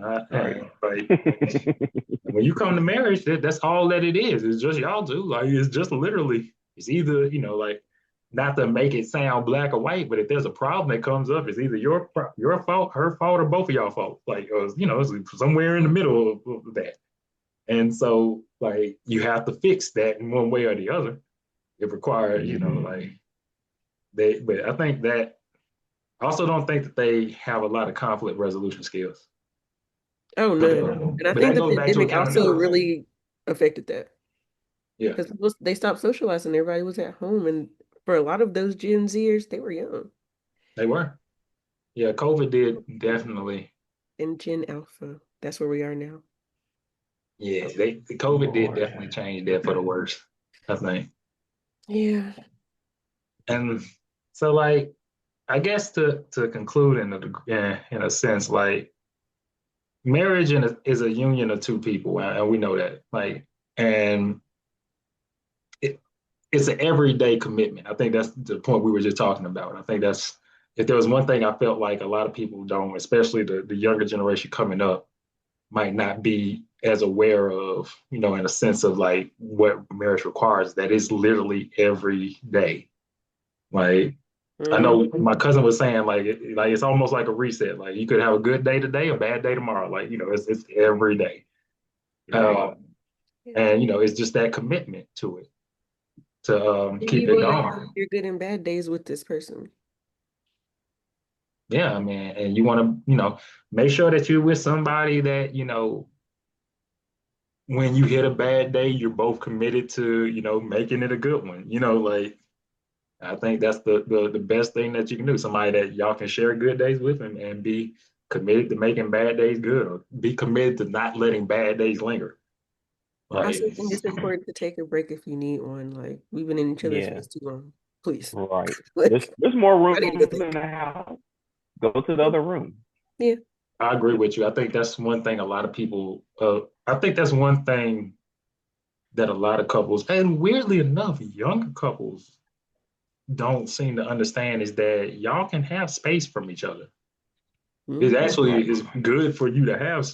Right. And like when you come to marriage, that's all that it is. It's just y'all two. Like it's just literally, it's either, like not to make it sound black or white, but if there's a problem that comes up, it's either your fault, her fault, or both of y'all fault. Like it's somewhere in the middle of that. And so like you have to fix that in one way or the other. It requires, Mm-hmm. like but I think that I also don't think that they have a lot of conflict resolution skills. Oh, But none. And I but think that the goes back to pandemic also accountability. really affected that Yeah, because they stopped socializing. Everybody was at home, and for a lot of those Gen Zers, they were young. they were. Yeah, COVID did definitely. And Gen Alpha, that's where we are now. Yeah, the COVID did Lord. definitely change that for the worse, I think. Yeah. And so, like, I guess to conclude in a sense, like, marriage is a union of two people, and we know that. Like, and it's an everyday commitment. I think that's the point we were just talking about. I think that's if there was one thing I felt like a lot of people don't, especially the younger generation coming up, might not be as aware of, in a sense of like what marriage requires, that is literally every day. Like I Mm. know my cousin was saying like it's almost like a reset. Like you could have a good day today, a bad day tomorrow. Like, it's every day. Right. Yeah. And it's just that commitment to it to keep You it will have going. your good and bad days with this person. Yeah, man. And you want to, make sure that you're with somebody that, when you hit a bad day, you're both committed to, making it a good one. Like I think that's the best thing that you can do. Somebody that y'all can share good days with and be committed to making bad days good, or be committed to not letting bad days linger. I Like, also think it's important to take a break if you need one. Like we've been in each other's Yeah. face too long. Please. Right. There's Like there's more I need to go room in think. the house. Go to the other room. Yeah. I agree with you. I think that's one thing a lot of people, I think that's one thing that a lot of couples, and weirdly enough, younger couples don't seem to understand is that y'all can have space from each other. It Hmm. actually is good for you to have,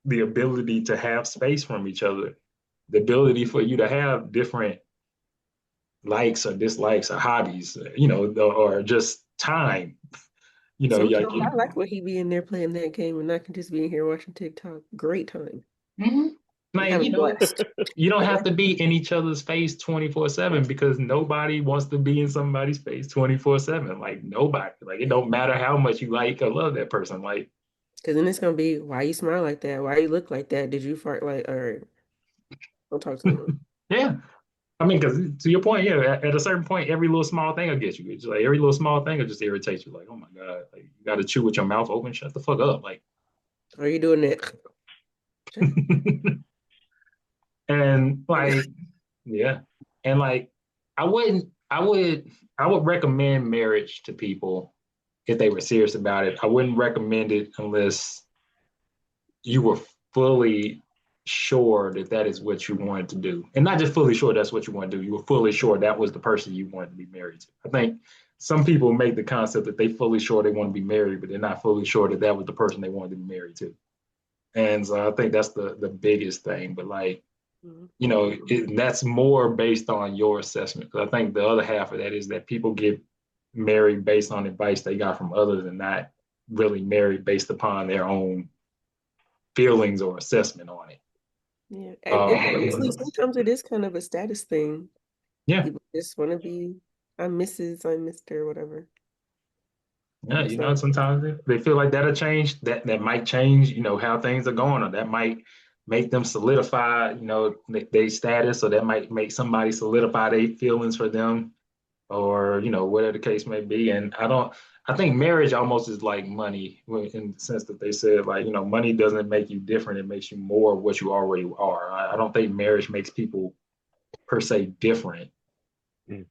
the ability to have space from each other, the ability for you to have different likes or dislikes or hobbies, or just time. Sometimes Like, I like when he be in there playing that game and I can just be in here watching TikTok. Great time. mhm. I'm Like, having a blast. you don't have to be in each other's face 24/7 because nobody wants to be in somebody's face 24/7. Like nobody. Like it don't matter how much you like or love that person. Like, Because then it's gonna be why you smile like that? Why you look like that? Did you fart like or don't talk to me? yeah. I mean, because to your point, yeah, at a certain point, every little small thing will get you. It's like every little small thing will just irritate you. Like, oh my God, like you got to chew with your mouth open. Shut the fuck up. Like, Are you doing that? and like, yeah, and like, I wouldn't, I would recommend marriage to people if they were serious about it. I wouldn't recommend it unless you were fully sure that that is what you wanted to do, and not just fully sure that's what you want to do. You were fully sure that was the person you wanted to be married to. I think some people make the concept that they fully sure they want to be married, but they're not fully sure that that was the person they wanted to be married to. And so I think that's the biggest thing. But like, Mhm. that's more based on your assessment. Because I think the other half of that is that people get married based on advice they got from others, and not really married based upon their own feelings or assessment on it. Yeah, and honestly, Um, sometimes it is kind of a status thing. yeah, People just want to be, I'm Mrs., I'm Mr., whatever. yeah. It's not. Sometimes they feel like that'll change. That might change. How things are going, or that might make them solidify. Their status, or that might make somebody solidify their feelings for them, or whatever the case may be. And I think marriage almost is like money, in the sense that they said like, money doesn't make you different, it makes you more of what you already are. I don't think marriage makes people per se different. Mm.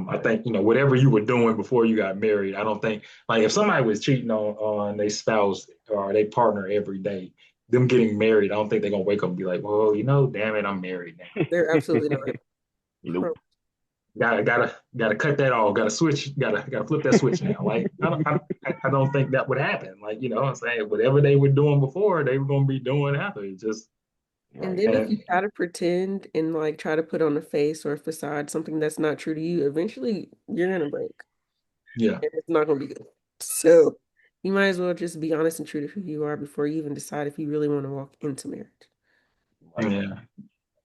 I think whatever you were doing before you got married, I don't think, like, if somebody was cheating on their spouse or their partner every day, them getting married, I don't think they're gonna wake up and be like, well, damn it, I'm married now. They're absolutely not. Nope. Gotta cut that off. Gotta switch. Gotta flip that switch now. Like I don't think that would happen. Like, what I'm saying, whatever they were doing before, they were gonna be doing after. It just And Right. then if you and try to pretend and like try to put on a face or a facade something that's not true to you, eventually you're gonna break yeah, and it's not gonna be good. So you might as well just be honest and true to who you are before you even decide if you really want to walk into marriage. Right. yeah,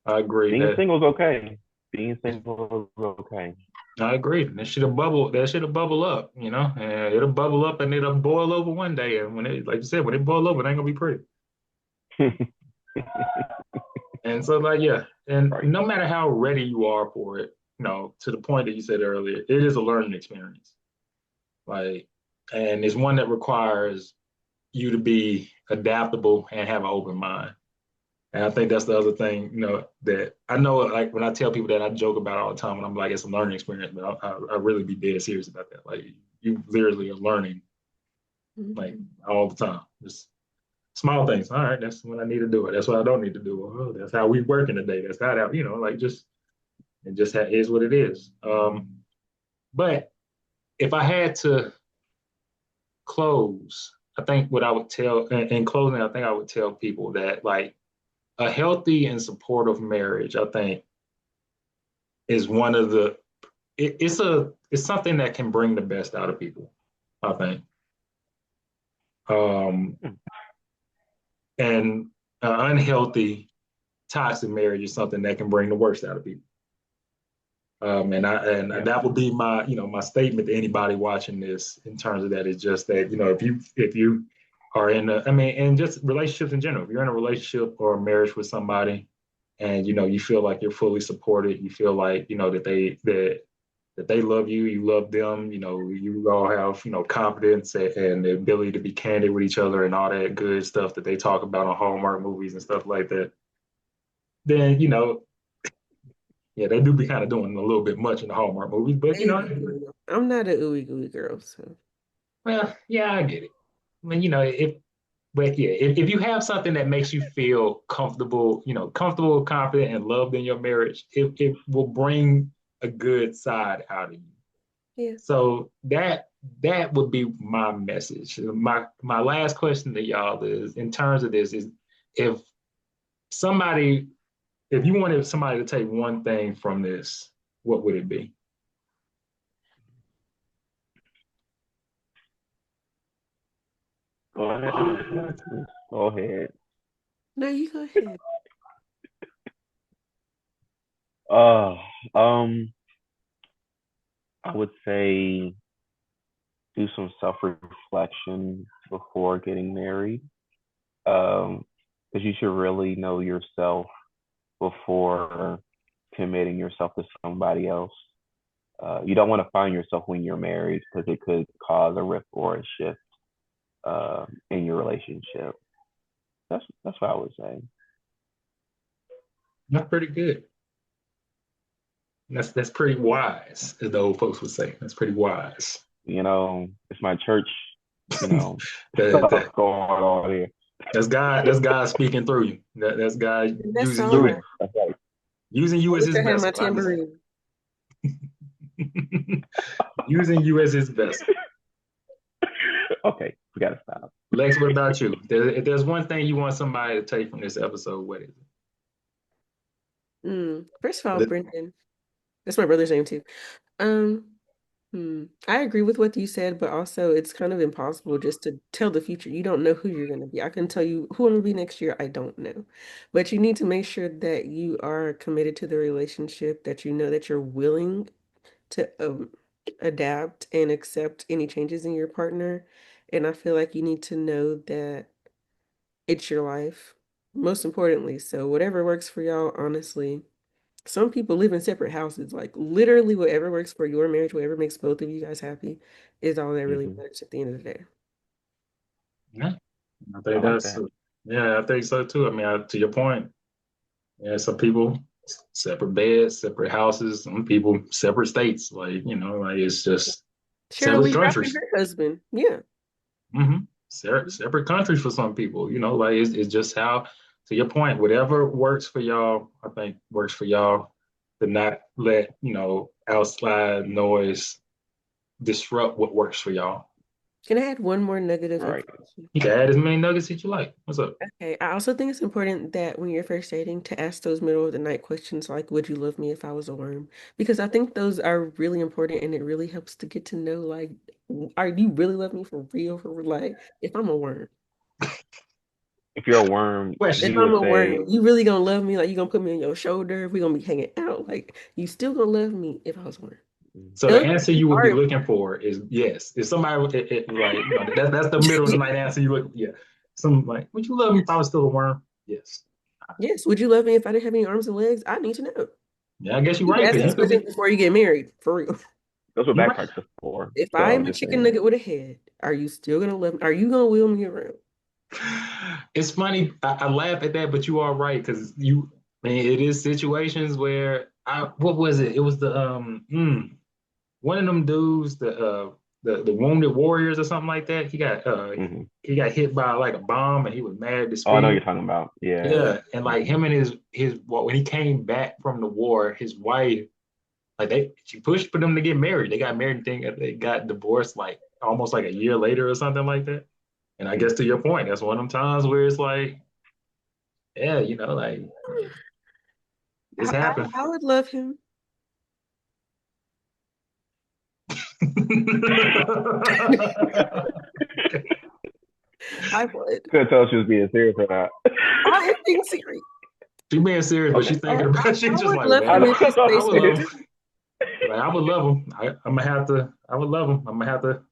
I agree Being that single is okay. Being single is okay. I agree. That should have bubble. That should have bubble up. And it'll bubble up and it'll boil over one day. And when it, like you said, when it boil over, it ain't gonna be pretty. And so, like, yeah, and Right. no matter how ready you are for it, to the point that you said earlier, it is a learning experience. Like, and it's one that requires you to be adaptable and have an open mind. And I think that's the other thing, that I know, like when I tell people that, I joke about it all the time, and I'm like, it's a learning experience, but I really be dead serious about that. Like, you literally are learning, like, Mhm. all the time. Just small things. All right, that's when I need to do it. That's what I don't need to do. Oh, that's how we working today. That's how that, like, just It just is what it is. But if I had to close, I think what I would tell in closing, I think I would tell people that like a healthy and supportive marriage, I think, is one of the it's something that can bring the best out of people, I think. Um, Hmm. and an unhealthy, toxic marriage is something that can bring the worst out of people. And Yeah. that would be my my statement to anybody watching this in terms of that is just that if you are in a, I mean, and just relationships in general, if you're in a relationship or a marriage with somebody and you feel like you're fully supported, you feel like that they love you, you love them, you all have confidence and the ability to be candid with each other and all that good stuff that they talk about on Hallmark movies and stuff like that. Then yeah, they do be kind of doing a little bit much in the Hallmark movies, but They be doing it. I'm not a ooey gooey girl, so well, yeah, I get it. I mean, but yeah, if you have something that makes you feel comfortable, comfortable, confident, and loved in your marriage, it will bring a good side out of you. yeah. So that would be my message. My last question to y'all is in terms of this is if somebody if you wanted somebody to take one thing from this, what would it be? Go ahead, Alexis. Go ahead. No, you go ahead. Uh, um, I would say do some self-reflection before getting married. Because you should really know yourself before committing yourself to somebody else. You don't want to find yourself when you're married because it could cause a rift or a shift in your relationship. That's what I would say. That's pretty good. That's pretty wise, as the old folks would say. That's pretty wise. It's my church. You know, that, stuff that, going on here. that's God. That's God speaking through you. That's God And that's using all you, right. That's right. using you I as wish His I had my vessel. I just tambourine. using you as His vessel. Okay, we gotta stop. Lex, what about you? If there's one thing you want somebody to take from this episode, what is First of all, it? Brendan, that's my brother's name too. Um, I agree with what you said, but also it's kind of impossible just to tell the future. You don't know who you're going to be. I can tell you who I'm going to be next year. I don't know. But you need to make sure that you are committed to the relationship, that you know that you're willing to adapt and accept any changes in your partner. And I feel like you need to know that it's your life, most importantly. So whatever works for y'all, honestly. Some people live in separate houses. Like literally whatever works for your marriage, whatever makes both of you guys happy is all that really Hmm. matters at the end of the day. Yeah, I I think like that's that. yeah, I think so too. I mean, to your point, yeah, some people separate beds, separate houses, some people separate states. Like like it's just Cheryl separate Lee Ralph and countries. her husband. Yeah. Separate countries for some people. Like it's just how. To your point, whatever works for y'all, I think works for y'all. To not let outside noise disrupt what works for y'all. Can I add one more nugget of Right. information? You can add as many nuggets as you like. What's up? Okay, I also think it's important that when you're first dating to ask those middle of the night questions like, would you love me if I was a worm? Because I think those are really important and it really helps to get to know like, are you really love me for real? For real? Like, if I'm a worm. If you're a worm, If he Question. I'm would a say, worm, you really gonna love me? Like you gonna put me on your shoulder? We gonna be hanging out? Like you still gonna love me if I was a worm? So the Those answer things you would be are looking for is yes. If somebody like that's the middle of the important. night answer you look yeah. Some like, would you love me if I Yes. was still a worm? Yes. Yes. Would you love me if I didn't have any arms and legs? I need to know. Yeah, I guess you're You need right to ask because you these could be questions before you get married, for real. "That's what you're right. backpacks are for." If I So am a just chicken saying. nugget with a head, are you still gonna love me? Are you gonna wheel me around? It's funny. I laugh at that, but you are right because I mean, it is situations where what was it? It was the one of them dudes, the Wounded Warriors or something like that. Hmm. He got hit by like a bomb and he was mad to Oh, I know what speed. you're talking about. Yeah. Yeah, and like Hmm. him and his when he came back from the war, his wife like she pushed for them to get married. They got married and they got divorced like almost like a year later or something like that. And I guess to your point, that's one of them times where it's like, yeah, like this happened. I would love him. I would. Couldn't tell if she was being serious or not. I am being serious. She being serious, but Okay. she's thinking about. I She's just would like, love I him well, if his I face would love mattered. him. Like, I would love him. I'm gonna have to. I would love him. I'm gonna have to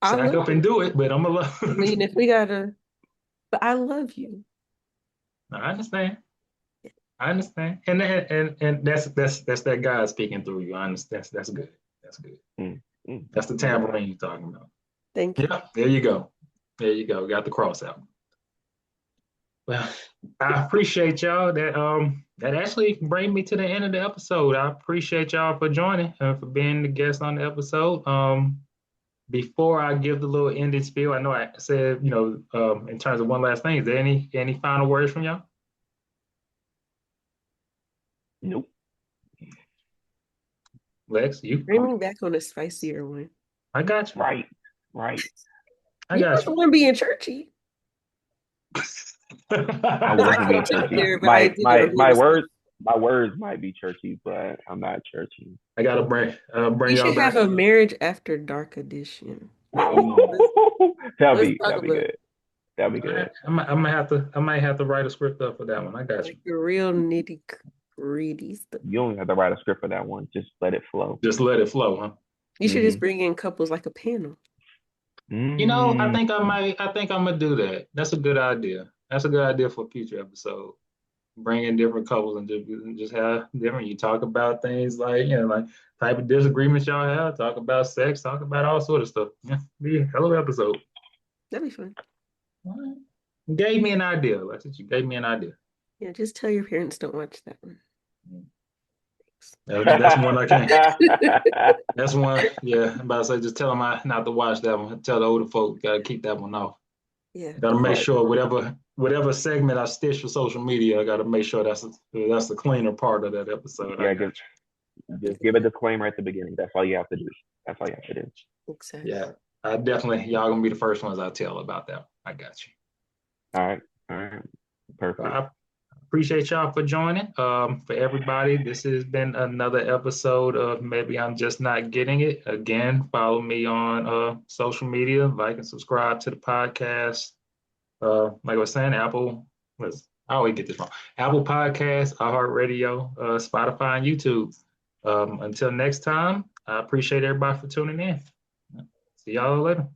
I sack love up him. and do it, but I'm gonna love. I mean, if we gotta, but I love you. I understand. I understand, and that's that guy speaking through you. I understand. That's good. That's good. Mm, mm, That's the mm. tambourine you're talking about. Thank you. Yeah, there you go. There you go. Got the cross out. Well, I appreciate y'all. That actually bring me to the end of the episode. I appreciate y'all for joining and for being the guest on the episode. Before I give the little ending spiel, I know I said, in terms of one last thing, is there any final words from y'all? Nope. Lex, you? Bring me back on a spicier one. I got you. Right. Right. I You were got the you. one being churchy. I Because I wasn't could being have took churchy. there, but I did it on himself. My words might be churchy, but I'm not churchy. I gotta bring We y'all should have back. a marriage after dark edition. That'll Let's be talk that'll be about good. That'll be I, good. I might have to write a script up for that one. I got you. like the real nitty gritty stuff. You don't have to write a script for that one. Just let it flow. Just let it flow, huh? You should just Hmm. bring in couples like a panel. Mm. I think I'm gonna do that. That's a good idea. That's a good idea for a future episode. Bring in different couples and just have different. You talk about things like like type of disagreements y'all have. Talk about sex. Talk about all sort of stuff. Yeah, be a hell of an episode. That'd be fun. All right. You gave me an idea, Alexis. You gave me an idea. Yeah, just tell your parents don't watch that one. That's one I can't. That's one. Yeah, I'm about to say just tell them not to watch that one. Tell the older folk gotta keep that one off. Yeah. Gotta make sure whatever segment I stitch for social media, I gotta make sure that's the cleaner part of that episode. Yeah, just give a disclaimer at the beginning. That's all you have to do. That's all you have to do. Exactly. Yeah, I definitely y'all gonna be the first ones I tell about that. I got you. All right. All right. Perfect. I appreciate y'all for joining. For everybody, this has been another episode of Maybe I'm Just Not Getting It. Again, follow me on social media, like and subscribe to the podcast. Like I was saying, I always get this wrong. Apple Podcasts, iHeartRadio, Spotify, and YouTube. Until next time, I appreciate everybody for tuning in. See y'all later.